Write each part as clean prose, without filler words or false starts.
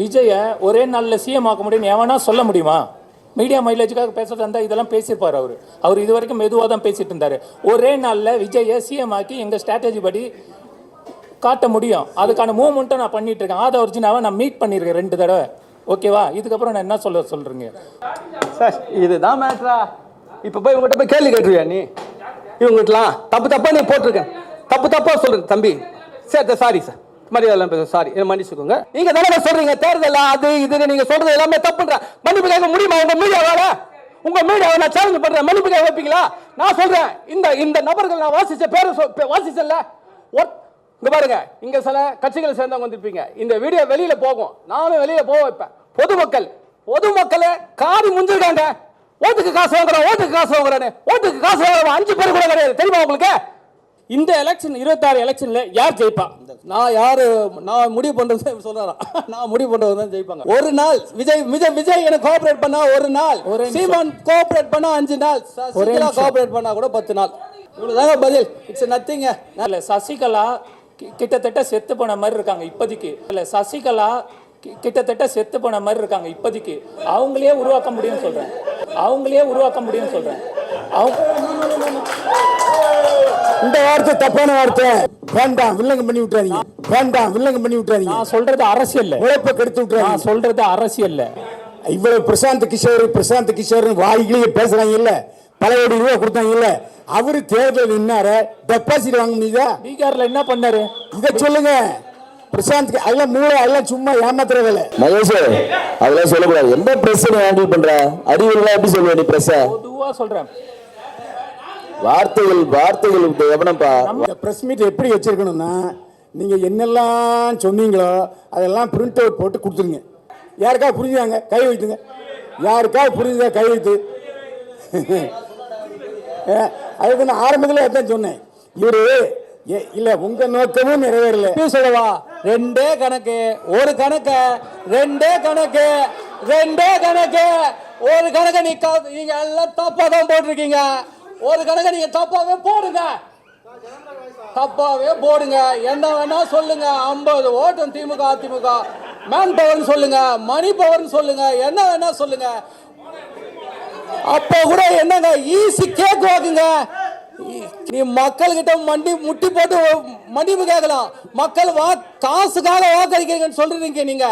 விஜயை ஒரே நாளில் சிஎம் ஆக்க முடியும்னு எவனா சொல்ல முடியுமா? மீடியா மைலேஜுக்காக பேசுறது இருந்தால் இதெல்லாம் பேசியிருப்பார். அவர் இது வரைக்கும் மெதுவாக தான் பேசிட்டு இருந்தார். ஒரே நாளில் விஜயை சிஎம் ஆக்கி எங்கள் ஸ்ட்ராட்டஜி படி காட்ட முடியும். அதுக்கான மூவ்மெண்ட்டை நான் பண்ணிட்டு இருக்கேன். ஆதா ஒரிஜினாவை நான் மீட் பண்ணியிருக்கேன் 2 தடவை. ஓகேவா? இதுக்கப்புறம் நான் என்ன சொல்கிறீங்க சார்? இதுதான் மேட்ரா? இப்போ போய் உங்கள்கிட்ட போய் கேள்வி கேட்டுருவியா நீ? இவங்ககிட்டலாம் தப்பாக நீ போட்டிருக்கேன், தப்பாக சொல்கிறேன் தம்பி. சரி சாரி சார், மரியாதை பேச சாரி, என்ன மன்னிச்சுக்கோங்க. நீங்க தானே சொல்றீங்க தேர்தல் அது இதுன்னு நீங்க சொல்றது எல்லாமே தப்புன்ற. மன்னிப்பு கேட்க முடியுமா உங்க மீடியாவால? உங்க மீடியாவை நான் சேலஞ்ச் பண்றேன், மன்னிப்பு கேட்க வைப்பீங்களா? நான் சொல்றேன், இந்த நபர்கள் நான் வாசிச்ச பேரை வாசிச்சல. இங்க பாருங்க, இங்க சில கட்சிகளை சேர்ந்தவங்க வந்திருப்பீங்க. இந்த வீடியோ வெளியில போகும், நானும் வெளியில போக வைப்பேன். பொதுமக்களை காரி முஞ்சிருக்காங்க. ஓட்டுக்கு காசு வாங்குறேன், ஓட்டுக்கு காசு வாங்குறேன். 5 பேர் கூட கிடையாது, தெரியுமா உங்களுக்கு? இந்த எலெக்ஷன் 26 எலெக்ஷன்ல யார் ஜெயிப்பா? நான் முடிவு பண்றது சொல்றாராம். நான் முடிவு பண்றது தான் ஜெயிப்பாங்க. ஒரு நாள் விஜய் எனக்கு கோஆபரேட் பண்ணா ஒரு நாள், சீமான் கோஆபரேட் பண்ணா 5 நாள், சசிகலா கோஆபரேட் பண்ணா கூட 10 நாள். இவ்வளவுதாங்க பதில். It's nothing. இல்ல சசிகலா கிட்டத்தட்ட செத்து போன மாதிரி இருக்காங்க இப்போதைக்கு. இல்ல சசிகலா கிட்டத்தட்ட செத்து போன மாதிரி இருக்காங்க இப்போதைக்கு. அவங்களே உருவாக்க முடியும்னு சொல்றேன். இந்த வார்த்தை தப்பான வார்த்தை. வேண்டாம், வில்லங்க பண்ணி விட்டுறாதீங்க. நான் சொல்றது அரசியல், உழைப்பை கெடுத்து விட்டுறாங்க. நான் சொல்றது அரசியல். இவ்வளவு பிரசாந்த் கிஷோர் வாய்கிலேயே பேசுறாங்க இல்ல, பல கோடி ரூபாய் கொடுத்தாங்க இல்ல. அவரு தேர்தல் நின்னாரு, டெபாசிட் வாங்க முடியுதா? பீகார்ல என்ன பண்ணாரு இதை சொல்லுங்க. பிரசாந்த் அதெல்லாம் மூளை, அதெல்லாம் சும்மா ஏமாத்துற வேலை. மகேஷ் அதெல்லாம் சொல்லக்கூடாது. எந்த பிரஸ் ஹேண்டில் பண்ற? அறிவுலாம் எப்படி சொல்லுவ நீ? பிரஸ் பொதுவா சொல்றேன். வார்த்தைகள் எவனப்பா? பிரஸ் மீட் எப்படி வச்சிருக்கணும்னா, நீங்க என்னெல்லாம் சொன்னீங்களோ அதெல்லாம் பிரிண்ட் அவுட் போட்டு கொடுத்துருங்க. யாருக்காவது புரிஞ்சுதாங்க கை வைத்துங்க. கை வைத்து அதுக்கு நான் ஆரம்பத்தில் அதான் சொன்னேன். இவரு இல்ல உங்க நோக்கமும் நிறைவேறல. சொல்லவா? 2 கணக்கு, ஒரு கணக்கு, 2 கணக்கு, 2 கணக்கு, ஒரு கணக்கு. நீங்க எல்லாம் தப்பா தான் போட்டிருக்கீங்க. ஒரு கணக்கு நீங்க தப்பாவே போடுங்க. என்ன வேணா சொல்லுங்க. 50 ஓட்டம் திமுக அதிமுக. மேன் பவர் சொல்லுங்க, மணி பவர் சொல்லுங்க, என்ன வேணா சொல்லுங்க. அப்ப கூட என்னங்க ஈஸி கேக் வாக்குங்க. நீ மக்கள் கிட்ட முட்டி போட்டு மன்னிப்பு கேட்கலாம். மக்கள் காசுக்காக வாக்களிக்கிறீங்கன்னு சொல்றீங்க.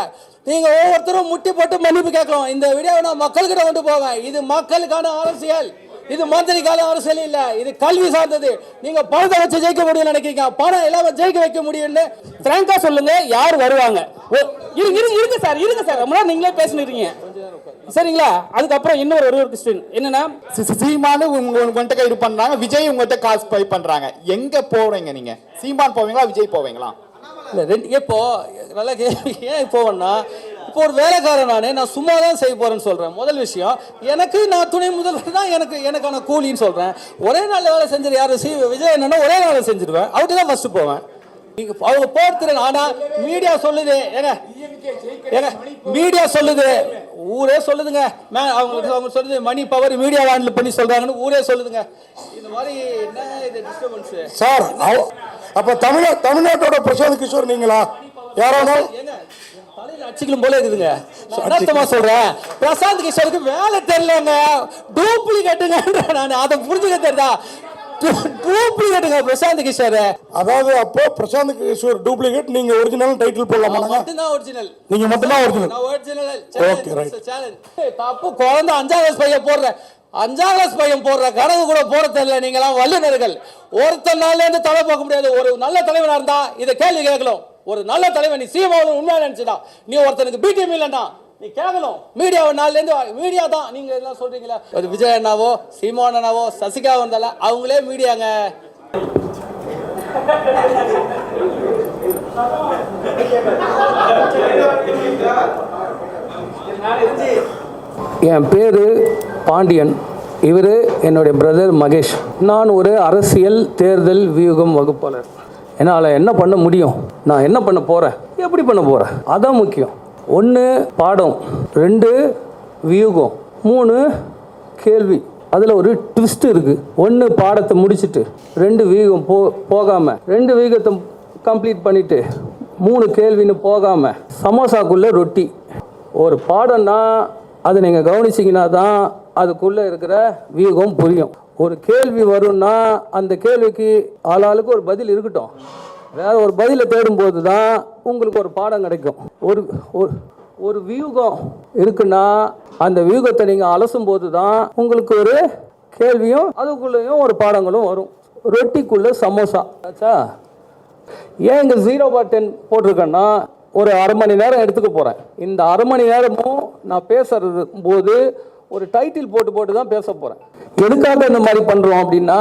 நீங்க ஒவ்வொருத்தரும் முட்டி போட்டு மன்னிப்பு கேட்கலாம். இந்த வீடியோவை நான் மக்கள் கிட்ட கொண்டு போவேன். இது மக்களுக்கான அரசியல், இது மந்திரிக்கான அரசியல் இல்ல, இது கல்வி சார்ந்தது. நீங்க பணத்தை வச்சு ஜெயிக்க முடியும் நினைக்கிறீங்க, பணம் இல்லாம ஜெயிக்க வைக்க முடியும்னு பிராங்கா சொல்லுங்க. யார் வருவாங்க? இருங்க சார், நீங்களே பேசினீங்க சரிங்களா? அதுக்கப்புறம் இன்னொரு கொஸ்டின் என்னன்னா, சீமானு உங்கள்கிட்ட இது பண்றாங்க, விஜய் உங்கள்கிட்ட காசு பை பண்றாங்க. எங்க போவீங்க நீங்க? சீமான் போவீங்களா, விஜய் போவீங்களா? இல்ல ரெண்டு. இப்போ நல்லா ஏன் போவேன்னா, இப்போ ஒரு வேலைக்காரன் நான் சும்மா தான் செய்ய போறேன்னு சொல்றேன். முதல் விஷயம், எனக்கு நான் துணை முதல்வர் தான், எனக்கான கூலின்னு சொல்றேன். ஒரே நாள் வேலை செஞ்சிரு யாரு? விஜய் என்னன்னா ஒரே நாள் செஞ்சிருவேன். அவர்கிட்ட தான் ஃபர்ஸ்ட் போவேன். அவங்க போர்த்துறேன். ஆனா மீடியா சொல்லுது, மீடியா சொல்லுது, ஊரே சொல்லுதுங்க. அவங்க சொல்லுது மணி பவர் மீடியா ஹேண்டில் பண்ணி சொல்றாங்கன்னு ஊரே சொல்லுதுங்க. இந்த மாதிரி என்ன இது டிஸ்டர்பன்ஸ் சார்? அப்ப தமிழ்நாட்டோட பிரசாந்த் கிஷோர் நீங்களா? யாரானோ அச்சிக்கலும் போல இருக்குதுங்க. அர்த்தமா சொல்றேன், பிரசாந்த் கிஷோருக்கு வேலை தெரியலங்க, டூப்ளிகேட்டுங்க. நான் அதை புரிஞ்சுக்க தெரியுதா? டூப்ளிகேட்டுங்க பிரசாந்த் கிஷோர். அதாவது அப்போ பிரசாந்த் கிஷோர் டூப்ளிகேட், நீங்க ஒரிஜினல் டைட்டில் போடலாமா? மட்டும்தான் ஒரிஜினல். நீங்க மட்டும்தான் ஒரிஜினல். நான் ஒரிஜினல். Okay right. தப்பு. குழந்தை 5ஆம் கிளாஸ் பையன் போடுற 5ஆம் கிளாஸ் பையன் போடுற கனவு கூட போட தெரியல. நீங்களாம் வல்லுநர்கள். ஒருத்தர் நாள்ல இருந்து தலை பார்க்க முடியாது. ஒரு நல்ல தலைவனா இருந்தா இதை கேள்வி கேட்கலாம். ஒரு நல்ல தலைவன் நீ சீமாவும் உண்மையா நினைச்சுடா, நீ ஒருத்தனுக்கு பிடிஎம் இல்லைன்னா நீ கேட்கணும். மீடியாவை நாள்ல இருந்து மீடியா தான். நீங்க எல்லாம் சொல்றீங்களா, அது விஜய் அண்ணாவோ சீமான் அண்ணாவோ சசிகா வந்தால அவங்களே மீடியாங்க. என் பேரு பாண்டியன், இவர் என்னுடைய பிரதர் மகேஷ். நான் ஒரு அரசியல் தேர்தல் வியூகம் வகுப்பாளர். என்னால் என்ன பண்ண முடியும், நான் என்ன பண்ண போகிறேன், எப்படி பண்ண போகிறேன், அதான் முக்கியம். 1 பாடம், 2 வியூகம், 3 கேள்வி. அதில் ஒரு ட்விஸ்ட் இருக்குது. 1 பாடத்தை முடிச்சுட்டு 2 வியூகம் போகாமல் 2 வியூகத்தை கம்ப்ளீட் பண்ணிவிட்டு 3 கேள்வின்னு போகாமல் சமோசாக்குள்ளே ரொட்டி. ஒரு பாடம்னா அதை நீங்கள் கவனிச்சிங்கன்னா தான் அதுக்குள்ளே இருக்கிற வியூகம் புரியும். ஒரு கேள்வி வரும்னா அந்த கேள்விக்கு ஆளாளுக்கு ஒரு பதில் இருக்கட்டும். வேற ஒரு பதிலை தேடும்போது தான் உங்களுக்கு ஒரு பாடம் கிடைக்கும். ஒரு ஒரு வியூகம் இருக்குன்னா அந்த வியூகத்தை நீங்கள் அலசும் போது தான் உங்களுக்கு ஒரு கேள்வியும் அதுக்குள்ளேயும் ஒரு பாடங்களும் வரும். ரொட்டிக்குள்ளே சமோசா ஆச்சா. ஏன் இங்கே 0/10 போட்டிருக்கேன்னா ஒரு அரை மணி நேரம் எடுத்துக்க போகிறேன். இந்த அரை மணி நேரமும் நான் பேசுறது போது ஒரு டைட்டில் போட்டு தான் பேச போகிறேன். எதுக்காக இந்த மாதிரி பண்ணுறோம் அப்படின்னா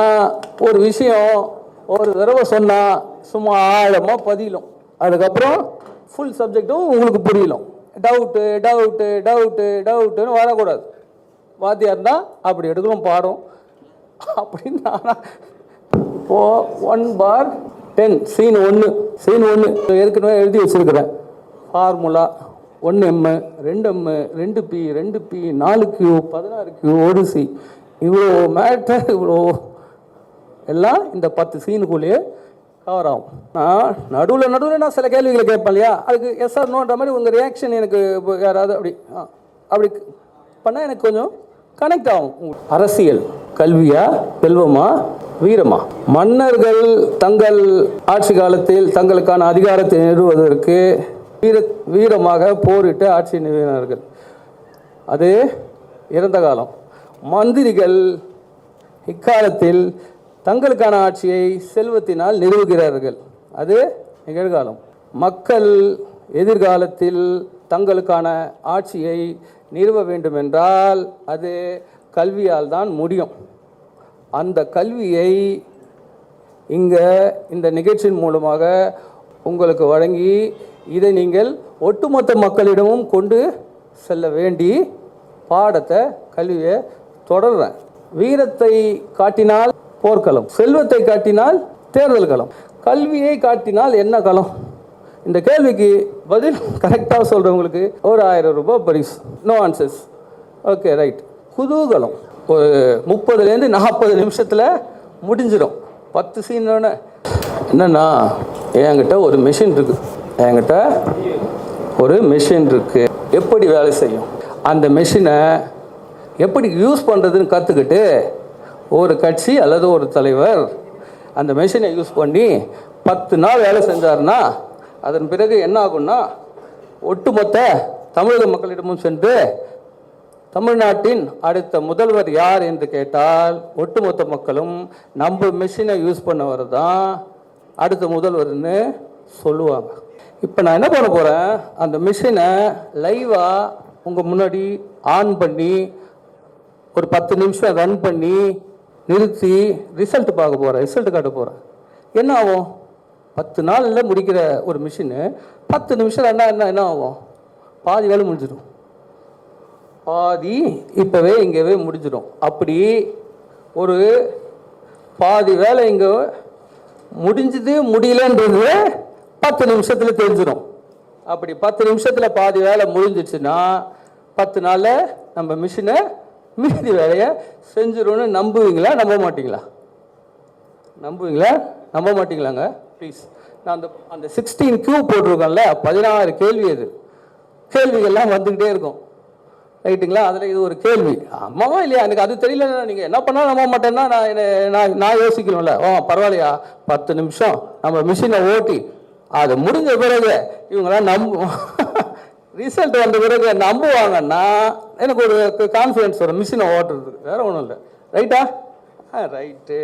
ஒரு விஷயம் ஒரு தடவை சொன்னால் சும்மா ஆழமாக பதிலும், அதுக்கப்புறம் ஃபுல் சப்ஜெக்டும் உங்களுக்கு புரியலும். டவுட்டுன்னு வரக்கூடாது. வாத்தியார் தான் அப்படி எடுக்கணும் பாடம் அப்படின்னு நான் இப்போது 1/10 சீன் 1 ஏற்கனவே எழுதி வச்சுருக்கிறேன். Formula 1M 2M 2P 2P 4Q 16Q 1C. இவ்வளோ மேட்டர், இவ்வளோ எல்லாம் இந்த 10 சீனுக்குள்ளேயே கவர் ஆகும். நான் நடுவில் நான் சில கேள்விகளை கேட்பேன் இல்லையா, அதுக்கு எஸ் ஆர் நோன்ற மாதிரி உங்கள் ரியாக்ஷன் எனக்கு யாராவது அப்படி பண்ணால் எனக்கு கொஞ்சம் கனெக்ட் ஆகும். அரசியல் கல்வியா, செல்வமா, வீரமா? மன்னர்கள் தங்கள் ஆட்சி காலத்தில் தங்களுக்கான அதிகாரத்தை நிறுவுவதற்கு வீரமாக போரிட்டு ஆட்சி நிறுவினார்கள். அது இறந்த காலம். மந்திரிகள் இக்காலத்தில் தங்களுக்கான ஆட்சியை செல்வத்தினால் நிறுவுகிறார்கள். அது நிகழ்காலம். மக்கள் எதிர்காலத்தில் தங்களுக்கான ஆட்சியை நிறுவ வேண்டுமென்றால் அது கல்வியால் தான் முடியும். அந்த கல்வியை இங்கே இந்த நிகழ்ச்சியின் மூலமாக உங்களுக்கு வழங்கி இதை நீங்கள் ஒட்டுமொத்த மக்களிடமும் கொண்டு செல்ல வேண்டி பாடத்தை கல்வியை தொடர்றேன். வீரத்தை காட்டினால் போர்க்களம், செல்வத்தை காட்டினால் தேர்தல் களம், கல்வியை காட்டினால் என்ன களம்? இந்த கேள்விக்கு பதில் கரெக்டாக சொல்கிறவங்களுக்கு ஒரு 1000 ரூபாய் பரிசு. No answers. Okay right. குதூகலம் ஒரு 30லேருந்து 40 நிமிஷத்தில் முடிஞ்சிடும். 10 சீனோட என்னென்னா என்கிட்ட ஒரு மெஷின் இருக்குது. எப்படி வேலை செய்யும், அந்த மெஷினை எப்படி யூஸ் பண்ணுறதுன்னு கற்றுக்கிட்டு ஒரு கட்சி அல்லது ஒரு தலைவர் அந்த மெஷினை யூஸ் பண்ணி 10 நாள் வேலை செஞ்சார்னா அதன் பிறகு என்ன ஆகும்னா ஒட்டுமொத்த தமிழக மக்களிடமும் சென்று தமிழ்நாட்டின் அடுத்த முதல்வர் யார் என்று கேட்டால் ஒட்டுமொத்த மக்களும் நம்ம மெஷினை யூஸ் பண்ணவர் தான் அடுத்த முதல்வர்னு சொல்லுவாங்க. இப்போ நான் என்ன பண்ண போகிறேன், அந்த மிஷினை லைவாக உங்கள் முன்னாடி ஆன் பண்ணி ஒரு 10 நிமிஷம் ரன் பண்ணி நிறுத்தி ரிசல்ட் பார்க்க போகிறேன், ரிசல்ட் காட்ட போகிறேன். என்ன ஆகும்? 10 நாளில் முடிக்கிற ஒரு மிஷினு 10 நிமிஷம் என்ன ஆகும்? பாதி வேலை முடிஞ்சிடும். பாதி இப்போவே இங்கேவே முடிஞ்சிடும். அப்படி ஒரு பாதி வேலை இங்கே முடிஞ்சது முடியலன்றது 10 நிமிஷத்தில் தெரிஞ்சிடும். அப்படி 10 நிமிஷத்தில் பாதி வேலை முடிஞ்சிச்சுன்னா 10 நாளில் நம்ம மிஷினை மீதி வேலையை செஞ்சிடும்னு நம்புவீங்களா நம்ப மாட்டீங்களா? நம்ப மாட்டீங்களாங்க ப்ளீஸ். நான் அந்த 16Q போட்டிருக்கேன்ல, 16 கேள்வி. அது கேள்விகள்லாம் வந்துக்கிட்டே இருக்கும் ரைட்டுங்களா? அதில் இது ஒரு கேள்வி. அம்மாவா இல்லையா எனக்கு அது தெரியலன்னா நீங்கள் என்ன பண்ணாலும் நம்ப மாட்டேன்னா நான் யோசிக்கணும்ல. பரவாயில்லையா, 10 நிமிஷம் நம்ம மிஷினை ஓட்டி அது முடிஞ்ச பிறகு இவங்களாம் ரிசல்ட் வந்த பிறகு நம்புவாங்கன்னா எனக்கு ஒரு கான்ஃபிடன்ஸ் வரும் மிஷினை ஓட்டுறதுக்கு. வேற ஒன்றும் இல்லை. ரைட்டா? ரைட்டு.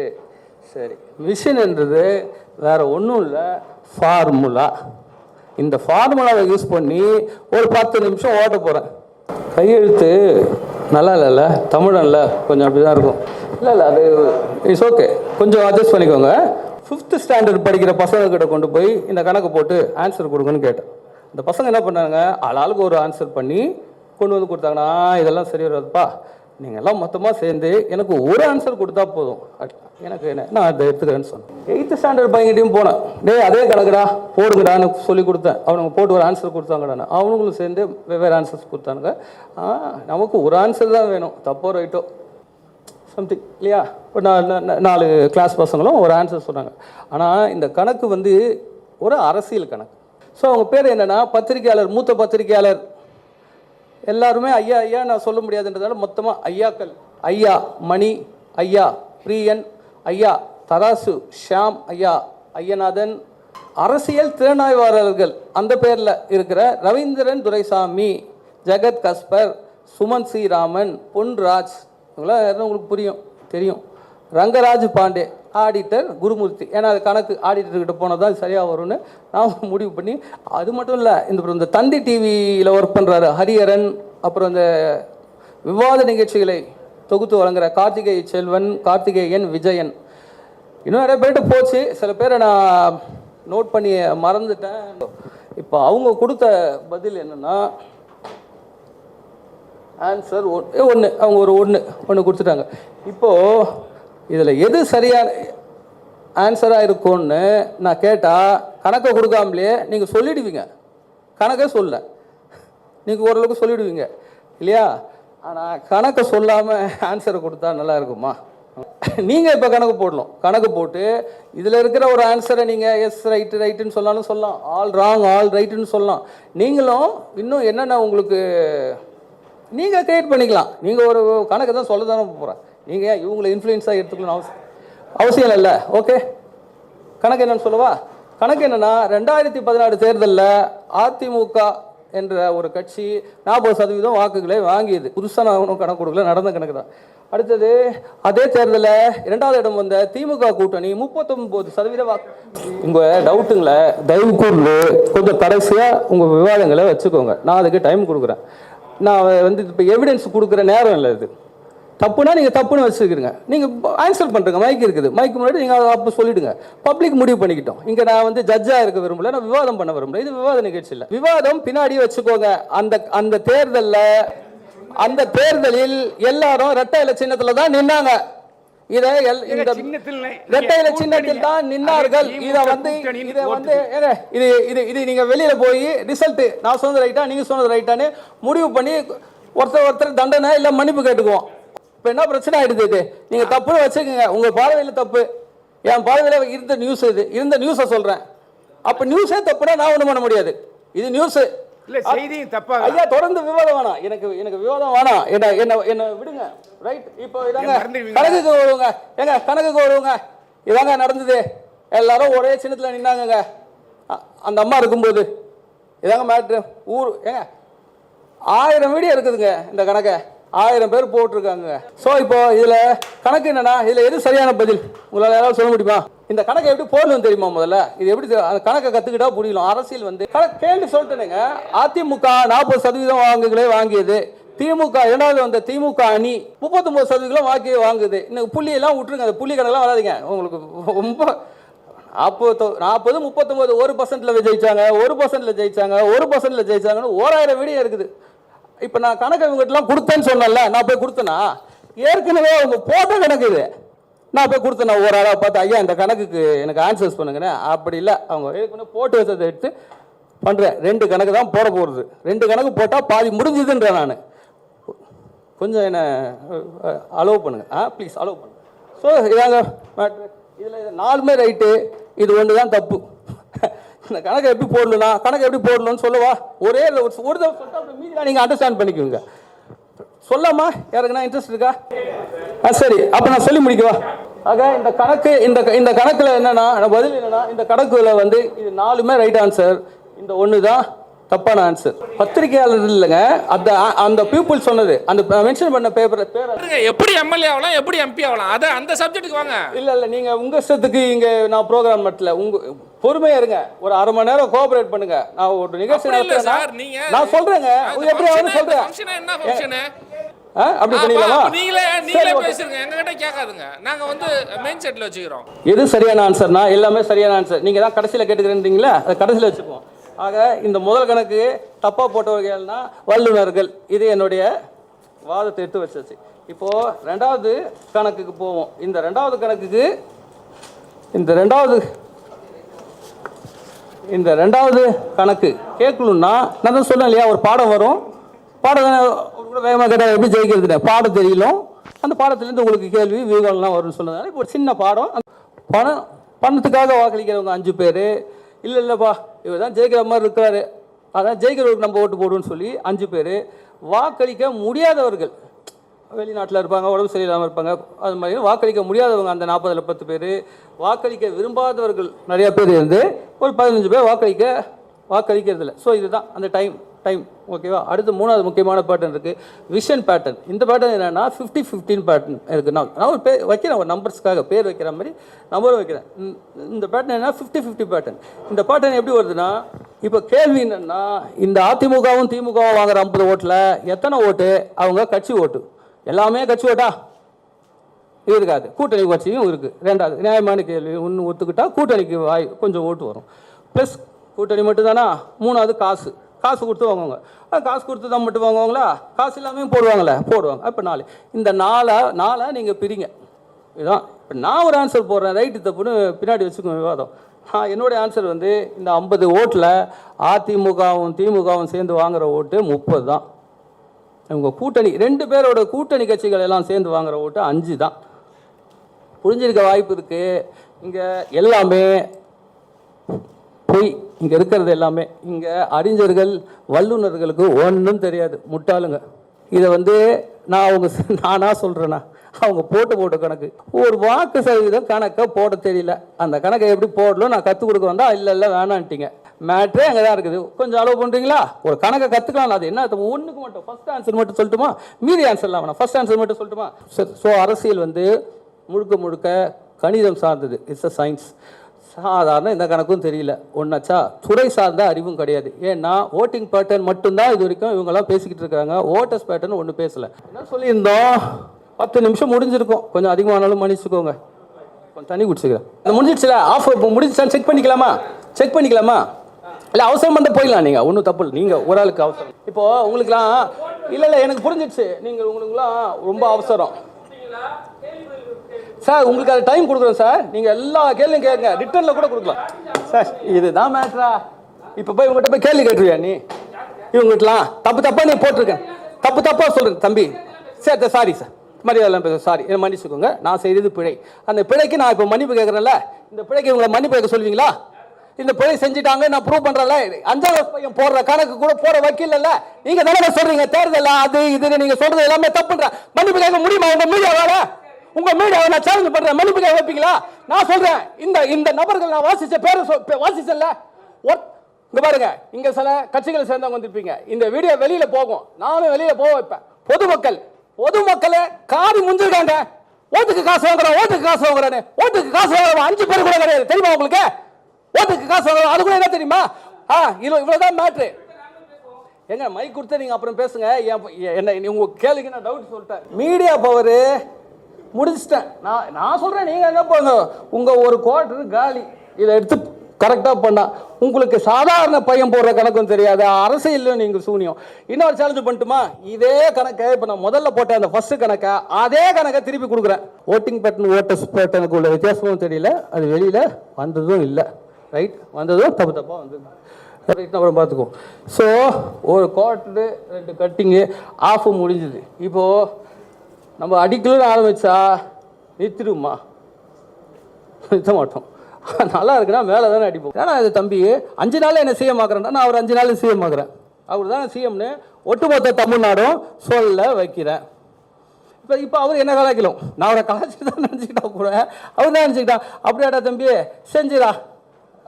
சரி, மிஷின்ன்றது வேற ஒன்றும் இல்லை, ஃபார்முலா. இந்த ஃபார்முலாவை யூஸ் பண்ணி ஒரு 10 நிமிஷம் ஓட்ட போகிறேன். கையெழுத்து நல்லா இல்லைல்ல, தமிழன்ல கொஞ்சம் அப்படி தான் இருக்கும். இல்லை அது இட்ஸ் ஓகே, கொஞ்சம் அட்ஜஸ்ட் பண்ணிக்கோங்க. 5th ஸ்டாண்டர்ட் படிக்கிற பசங்கக்கிட்ட கொண்டு போய் இந்த கணக்கு போட்டு ஆன்சர் கொடுங்கன்னு கேட்டேன். இந்த பசங்க என்ன பண்ணாங்க, ஆளாளுக்கு ஒரு ஆன்சர் பண்ணி கொண்டு வந்து கொடுத்தாங்கன்னா இதெல்லாம் சரி வராதுப்பா, நீங்கள் எல்லாம் மொத்தமாக சேர்ந்து எனக்கு ஒரு ஆன்சர் கொடுத்தா போதும், எனக்கு என்ன நான் அதை எடுத்துக்கிறேன்னு சொன்னேன். 8th ஸ்டாண்டர்ட் பையன்கிட்டையும் போனேன். அதே கணக்குடா போடுங்கடான்னு சொல்லி கொடுத்தேன். அவனுங்க போட்டு ஒரு ஆன்சர் கொடுத்தாங்கடான்னு அவனுங்களும் சேர்ந்து வெவ்வேறு ஆன்சர்ஸ் கொடுத்தானுங்க. நமக்கு ஒரு ஆன்சர் தான் வேணும், தப்போ ரைட்டோ சம்திங் இல்லையா? இப்போ 4 கிளாஸ் பசங்களும் ஒரு ஆன்சர் சொன்னாங்க. ஆனால் இந்த கணக்கு ஒரு அரசியல் கணக்கு. ஸோ அவங்க பேர் என்னென்னா பத்திரிகையாளர், மூத்த பத்திரிகையாளர். எல்லாருமே ஐயா ஐயா நான் சொல்ல முடியாதுன்றதால மொத்தமாக ஐயாக்கள். ஐயா மணி, ஐயா பிரியன், ஐயா தராசு ஷியாம், ஐயா ஐயநாதன். அரசியல் திறனாய்வாளர்கள் அந்த பேரில் இருக்கிற ரவீந்திரன் துரைசாமி, ஜெகத் கஸ்பர், சுமன் சி ராமன், பொன்ராஜ், இவங்களாம் யாரும் உங்களுக்கு தெரியும். ரங்கராஜ் பாண்டே, ஆடிட்டர் குருமூர்த்தி. ஏன்னா அது கணக்கு ஆடிட்டர்கிட்ட போனால் தான் சரியாக வரும்னு நான் முடிவு பண்ணி. அது மட்டும் இல்லை, இந்த தந்தி டிவியில் ஒர்க் பண்ணுறாரு ஹரிஹரன். அப்புறம் இந்த விவாத நிகழ்ச்சிகளை தொகுத்து வழங்குற கார்த்திகை செல்வன், கார்த்திகேயன், விஜயன். இன்னும் நிறைய பேர்கிட்ட போச்சு. சில பேரை நான் நோட் பண்ணி மறந்துட்டேன். இப்போ அவங்க கொடுத்த பதில் என்னென்னா, ஆன்சர் ஒன்று, அவங்க ஒரு ஒன்று கொடுத்துட்டாங்க. இப்போது இதில் எது சரியான ஆன்சராக இருக்கும்னு நான் கேட்டால் கணக்கை கொடுக்காமலே நீங்கள் சொல்லிடுவீங்க. கணக்கே சொல்ல நீங்கள் ஓரளவுக்கு சொல்லிவிடுவீங்க இல்லையா? ஆனால் கணக்கை சொல்லாமல் ஆன்சரை கொடுத்தா நல்லா இருக்குமா? நீங்கள் இப்போ கணக்கு போடணும். கணக்கு போட்டு இதில் இருக்கிற ஒரு ஆன்சரை நீங்கள் எஸ் ரைட்டுன்னு சொன்னாலும் சொல்லலாம், ஆல் ராங் ஆல் ரைட்டுன்னு சொல்லலாம். நீங்களும் இன்னும் என்னென்ன உங்களுக்கு நீங்கள் கிரியேட் பண்ணிக்கலாம். நீங்கள் ஒரு கணக்கு தான் சொல்ல தானே போகிறேன். நீங்கள் இவங்களை இன்ஃப்ளூயன்ஸாக எடுத்துக்கணும் அவசியம் இல்லை. ஓகே, கணக்கு என்னன்னு சொல்லவா? கணக்கு என்னென்னா, 2016 தேர்தலில் அதிமுக என்ற ஒரு கட்சி 40% வாக்குகளை வாங்கியது. புதுசாக நான் ஒன்றும் கணக்கு கொடுக்கல, நடந்த கணக்கு தான். அடுத்தது அதே தேர்தலில் 2வது இடம் வந்த திமுக கூட்டணி 39% வாக்கு. உங்கள் டவுட்டுங்களை தயவு கூர்ந்து கொஞ்சம் கடைசியாக உங்கள் விவாதங்களை வச்சுக்கோங்க. நான் அதுக்கு டைம் கொடுக்குறேன். நான் இப்போ எவிடன்ஸ் கொடுக்குற நேரம் இல்லை. இது தப்புனா நீங்கள் தப்புன்னு வச்சுக்கிறீங்க. நீங்கள் ஆன்சர் பண்ணுறங்க, மைக் இருக்குது, மைக்கு முன்னாடி நீங்கள் அப்போ சொல்லிவிடுங்க. பப்ளிக் முடிவு பண்ணிக்கிட்டோம். இங்கே நான் ஜட்ஜாக இருக்க விரும்பல, நான் விவாதம் பண்ண விரும்பல. இது விவாத நிகழ்ச்சி இல்லை. விவாதம் பின்னாடி வச்சுக்கோங்க. அந்த தேர்தலில் எல்லாரும் இரட்டை இலை சின்னத்தில் தான் நின்னாங்க. இதை இரட்டை இலை சின்னத்தில் தான் நின்னார்கள். இது நீங்க வெளியில போய் ரிசல்ட் நான் சொன்னது ரைட்டா நீங்க சொன்னது ரைட்டான்னு முடிவு பண்ணி ஒருத்தர் தண்டனை இல்லை மன்னிப்பு கேட்டுக்குவோம். இப்போ என்ன பிரச்சனை ஆயிடுது? இது நீங்க தப்புன்னு வச்சுக்கோங்க. உங்க பார்வையில் தப்பு, என் பார்வையில் இருந்த நியூஸ், இது இருந்த நியூஸை சொல்றேன். அப்ப நியூஸே தப்புனா நான் ஒன்றும் பண்ண முடியாது. இது நியூஸ் செய்தியும் தப்பா. ஐயா தொடர்ந்து விவாதம் வேணாம். எனக்கு விவாதம் வேணாம். என்ன விடுங்க. ரைட். இப்போ இதாங்க கணக்குக்கு வருவாங்க. கணக்குக்கு வருவாங்க. இதாங்க நடந்தது. எல்லாரும் ஒரே சின்னத்தில் நின்னாங்க. அந்த அம்மா இருக்கும்போது இதாங்க மேட்ரு. ஏங்க 1000 வீடியோ இருக்குதுங்க. இந்த கணக்கை 1000 பேர் போட்டிருக்காங்க. ஸோ இப்போ இதில் கணக்கு என்னன்னா, இதில் எது சரியான பதில் உங்களால் யாராவது சொல்ல முடியுமா? இந்த கணக்கை எப்படி போடணும் தெரியுமா? முதல்ல இது எப்படி அந்த கணக்கை கற்றுக்கிட்டா புரியலாம். அரசியல் கணக்கு கேள்வி சொல்லிட்டேனுங்க. அதிமுக 40% வாக்குகளை வாங்கியது. திமுக 2வது வந்த திமுக அணி 39% வாங்குது. இன்னும் புள்ளியெல்லாம் விட்டுருங்க. அந்த புள்ளி கணக்கெல்லாம் வராதிங்க. உங்களுக்கு ரொம்ப 40, 39 1%ல ஜெயிச்சாங்க, 1%ல ஜெயிச்சாங்க, 1%ல ஜெயிச்சாங்கன்னு 1000 வீடியோ இருக்குது. இப்போ நான் கணக்கு இவங்ககிட்டலாம் கொடுத்தேன்னு சொன்னேன்ல, நான் போய் கொடுத்தேன்னா ஏற்கனவே அவங்க போட்ட கணக்கு இது. நான் போய் கொடுத்தேன் ஒரு ஆளாக பார்த்து, ஐயா இந்த கணக்குக்கு எனக்கு ஆன்சர்ஸ் பண்ணுங்கண்ணே. அப்படி இல்லை, அவங்க ஏற்கனவே போட்டு வச்சதை எடுத்து பண்ணுறேன். 2 கணக்கு தான் போட போகிறது. 2 கணக்கு போட்டால் பாதி முடிஞ்சுதுன்றேன். நான் கொஞ்சம் என்ன அலோவ் பண்ணுங்க, ப்ளீஸ் அலோவ் பண்ணுங்க. ஸோ இதாங்க மேட்ரு. இதில் 4மே ரைட்டு, இது ஒன்று தான் தப்பு. இந்த கணக்கை எப்படி போடலன்னா, கணக்கு எப்படி போடலன்னு சொல்லவா? ஒரு தடவை சொல்லிட்டு மீதியாக நீங்கள் அண்டர்ஸ்டாண்ட் பண்ணிக்குவீங்க. சொல்லாமா? யாருக்குன்னா இன்ட்ரெஸ்ட் இருக்கா? சரி, அப்போ நான் சொல்லி முடிக்கவா? ஆக இந்த கணக்கில் என்னன்னா, பதில் என்னன்னா, இந்த கணக்குல இது 4மே ரைட் ஆன்சர், இந்த ஒன்று தான் தப்பான ஆன்சர். பத்திரிகையாளர் இல்லைங்க, அந்த பீப்புள் சொன்னது, அந்த மென்ஷன் பண்ண பேர் எப்படி எம்எல்ஏ ஆகலாம், எப்படி எம்பி ஆகலாம், அதை அந்த சப்ஜெக்ட்டுக்கு வாங்க. இல்லை நீங்கள் உங்கள் இஷ்டத்துக்கு இங்கே நான் ப்ரோக்ராம் மட்டும் பொறுமையா இருங்க. ஒரு 1/2 மணி நேரம் கோஆபரேட் பண்ணுங்க. நான் ஒரு நிகழ்ச்சி நான் சொல்றேங்க. எப்படி சொல்றேன் என்ன ஃபங்க்ஷன் அப்படி பண்ணிடலாமா? நீங்களே பேசுங்க, எங்ககிட்ட கேட்காதுங்க. நாங்க மெயின் செட்ல வச்சுக்கிறோம். எது சரியான ஆன்சர்னா எல்லாமே சரியான ஆன்சர். நீங்க தான் கடைசியில் கேட்டுக்கிறீங்களா, அதை கடைசியில் வச்சுப்போம். ஆக இந்த முதல் கணக்கு தப்பா போட்டவர்கள்னா வல்லுநர்கள். இது என்னுடைய வாதத்தை எடுத்து வச்சாச்சு. இப்போ 2வது கணக்குக்கு போவோம். இந்த 2வது கணக்குக்கு இந்த 2வது கணக்கு கேட்கணும்னா நான் தான் சொன்னேன் இல்லையா, ஒரு பாடம் வரும். பாடம் வேகமாக கேட்டால் எப்படி ஜெயிக்கிறது? பாடம் தெரியலும், அந்த பாடத்துலேருந்து உங்களுக்கு கேள்வி வியூகம்லாம் வரும்னு சொன்னதால இப்போ ஒரு சின்ன பாடம். பணத்துக்காக வாக்களிக்கிறவங்க 5 பேர். இல்லைப்பா இவர் தான் ஜெயிக்கிற மாதிரி இருக்காரு. அதான் ஜெயிக்கிறவருக்கு நம்ம ஓட்டு போடுவோம்னு சொல்லி 5 பேர், வாக்களிக்க முடியாதவர்கள் வெளிநாட்டில் இருப்பாங்க, உடம்பு சரியில்லாமல் இருப்பாங்க, அது மாதிரி வாக்களிக்க முடியாதவங்க அந்த 40ல் 10 பேர், வாக்களிக்க விரும்பாதவர்கள் நிறைய பேர் இருந்து ஒரு 15 பேர் வாக்களிக்கிறதில்ல. ஸோ இதுதான் அந்த டைம் ஓகேவா. அடுத்து 3வது முக்கியமான பேட்டர்ன் இருக்குது, விஷன் பேட்டர்ன். இந்த பேட்டர்ன் என்னென்னா 50-15 பேட்டர்ன் இருக்குது. நான் ஒரு பேர் வைக்கிறேன், ஒரு நம்பர்ஸ்க்காக பேர் வைக்கிற மாதிரி நம்பரும் வைக்கிறேன். இந்த பேட்டர்ன் என்ன 50-50 பேட்டர்ன். இந்த பேட்டர்ன் எப்படி வருதுன்னா, இப்போ கேள்வி என்னென்னா, இந்த அதிமுகவும் திமுகவும் வாங்குற 50 ஓட்டில் எத்தனை ஓட்டு அவங்க கட்சி ஓட்டு? எல்லாமே கட்சி ஓட்டா இருக்காது, கூட்டணி கட்சியும் இருக்குது. 2வது நியாயமான கேள்வி ஒன்று ஒத்துக்கிட்டா கூட்டணிக்கு கொஞ்சம் ஓட்டு வரும். ப்ளஸ் கூட்டணி மட்டும்தானா. 3வது காசு கொடுத்து வாங்குவாங்க. காசு கொடுத்து தான் மட்டும் வாங்குவாங்களா? காசு இல்லாமல் போடுவாங்க. இப்போ 4. இந்த 4 நீங்கள் பிரிங்க. இதுதான் இப்போ நான் ஒரு ஆன்சர் போடுறேன், ரைட்டு தப்புன்னு பின்னாடி வச்சுக்கோங்க விவாதம். என்னுடைய ஆன்சர் வந்து இந்த 50 ஓட்டில் அதிமுகவும் திமுகவும் சேர்ந்து வாங்குகிற ஓட்டு 30 தான். இவங்க கூட்டணி 2 பேரோட கூட்டணி கட்சிகள் எல்லாம் சேர்ந்து வாங்குகிற ஓட்டு 5 தான். புரிஞ்சிருக்க வாய்ப்பு இருக்குது. இங்கே எல்லாமே பொய். இங்கே இருக்கிறது எல்லாமே, இங்கே அறிஞர்கள் வல்லுநர்களுக்கு ஒன்றும் தெரியாது, முட்டாளுங்க. இதை வந்து நானாக சொல்கிறேன்னா, அவங்க போட்ட கணக்கு, ஒரு வாக்கு சதவீதம் கணக்கை போட தெரியல. அந்த கணக்கை எப்படி போடலும் நான் கற்றுக் கொடுக்க வந்தால் இல்லை வேணான்ட்டிங்க. மேட்ரே அங்கே தான் இருக்குது. கொஞ்சம் அலோவ் பண்ணுறீங்களா? ஒரு கணக்கை கற்றுக்கலாம். அது என்ன ஒன்றுக்கு மட்டும் ஃபஸ்ட் ஆன்சர் மட்டும் சொல்லட்டுமா? மீதி ஆன்சர்லாம் வேணாம், ஃபஸ்ட் ஆன்சர் மட்டும் சொல்லட்டுமா? ஸோ அரசியல் வந்து முழுக்க கணிதம் சார்ந்தது. It's a science. சாதாரண இந்த கணக்கும் தெரியல ஒன்றாச்சா. துறை சார்ந்த அறிவும் கிடையாது. ஏன்னா ஓட்டிங் பேட்டர்ன் மட்டும்தான் இது வரைக்கும் இவங்கெல்லாம் பேசிக்கிட்டு இருக்காங்க. ஓட்டர்ஸ் பேட்டர்ன் ஒன்றும் பேசலை. என்ன சொல்லியிருந்தோம்? 10 நிமிஷம் முடிஞ்சிருக்கும். கொஞ்சம் அதிகமானாலும் மன்னிச்சுக்கோங்க. கொஞ்சம் தண்ணி குடிச்சுக்கிறேன். அது முடிஞ்சிடுச்சுல, ஆஃப் முடிஞ்சிச்சான்னு செக் பண்ணிக்கலாமா? இல்லை அவசரம் வந்து போயிடலாம். நீங்கள் ஒன்றும் தப்பு இல்லை. நீங்கள் ஒரு ஆளுக்கு அவசரம். இப்போது உங்களுக்குலாம் இல்லை எனக்கு புரிஞ்சிடுச்சு. உங்களுக்குலாம் ரொம்ப அவசரம் சார். உங்களுக்கு அது டைம் கொடுக்குறோம் சார். நீங்கள் எல்லா கேள்வியும் கேட்குங்க, ரிட்டர்னில் கூட கொடுக்கலாம் சார். இதுதான் மேட்ரா. இப்போ போய் இவங்ககிட்ட போய் கேள்வி கேட்டுருவியா நீ? இவங்ககிட்டலாம் தப்பாக நீ போட்டிருக்கேன், தப்பாக சொல்கிறேன் தம்பி. சரி சாரி சார், மரியாதைலாம் பேச சாரி, என்னை மன்னிச்சுக்கோங்க. நான் செய்தது பிழை. அந்த பிழைக்கு நான் இப்போ மன்னிப்பு கேட்குறேன்ல, இந்த பிழைக்கு இவங்களை மன்னிப்பு கேட்க சொல்லுவீங்களா? இந்த பிழை செஞ்சுட்டாங்க நான் ப்ரூவ் பண்ணுறேன்ல. 5வது பையன் போடுற கணக்கு கூட போட வைக்கல. நீங்கள் தானே சொல்கிறீங்க தேர்தல் அது இதுன்னு நீங்கள் சொல்கிறது எல்லாமே தப்புன்ற. மன்னிப்பு கேட்க முடியுமா உங்கள் மீடியாவால்? உங்கள் மீடியாவை நான் சேலஞ்ச் பண்ணுறேன், மன்னிப்பு கேட்க வைப்பீங்களா? நான் சொல்கிறேன், இந்த நபர்கள் நான் வாசித்த பேரை வாசிச்சல. இங்கே பாருங்க, இங்கே சில கட்சிகளை சேர்ந்தவங்க வந்திருப்பீங்க. இந்த வீடியோ வெளியில் போகும், நானும் வெளியில் போக வைப்பேன். பொதுமக்களை காரி முஞ்சிருக்காங்க. ஓட்டுக்கு காசு வாங்குறேன், ஓட்டுக்கு காசு வாங்குறேன். 5 பேர் கூட கிடையாது தெரியுமா உங்களுக்கு? ஓட்டுக்கு காசு வாங்குறோம், அது கூட என்ன தெரியுமா? இவ்வளோதான் மேட்ரு. எங்க மைக் கொடுத்து நீங்கள் அப்புறம் பேசுங்க. என்ன உங்க கேளுங்க, நான் டவுட் சொல்லிட்டேன். மீடியா பவர் முடிச்சிட்டேன். நான் சொல்கிறேன், நீங்கள் என்ன பண்ணுங்க, உங்கள் ஒரு குவார்டர் காலி. இதை எடுத்து கரெக்டாக பண்ணா உங்களுக்கு சாதாரண பையன் போடுற கணக்கும் தெரியாது, அரசியல்லையும் நீங்கள் சூனியம். இன்னொரு சேலஞ்சு பண்ணட்டுமா? இதே கணக்கை இப்போ நான் முதல்ல போட்ட அந்த ஃபர்ஸ்ட் கணக்கை அதே கணக்கை திருப்பி கொடுக்குறேன். ஓட்டிங் பேட்டர்ன் ஓட்டர்ஸ் பேட்டர்னுக்கு உள்ள வித்தியாசமும் தெரியல, அது வெளியில் வந்ததும் இல்லை. ரைட், வந்ததும் தப்பாக வந்தது. ரைட், அப்புறம் பார்த்துக்குவோம். ஸோ ஒரு குவார்டரு 2 கட்டிங்கு ஆஃப் முடிஞ்சுது. இப்போது நம்ம அடிக்கலுன்னு ஆரம்பித்தா நிறுத்திடுமா? நிறுத்த மாட்டோம். நல்லா இருக்குன்னா மேலே தானே அடிப்போம். ஏன்னா இது தம்பி 5 நாளில் என்ன சிஎம் ஆக்குறேன்னா, நான் அவர் 5 நாள் சிஎம் ஆக்குறேன். அவர் தான் சிஎம்னு ஒட்டுமொத்த தமிழ்நாடும் சொல்ல வைக்கிறேன். இப்போ அவர் என்ன கலாய்க்கலும், நான் அவரை கலாய்ச்சி தான் நினச்சிக்கிட்டா கூட அவர் தான் நினச்சிக்கிட்டா. அப்படியாடா தம்பி செஞ்சிடா,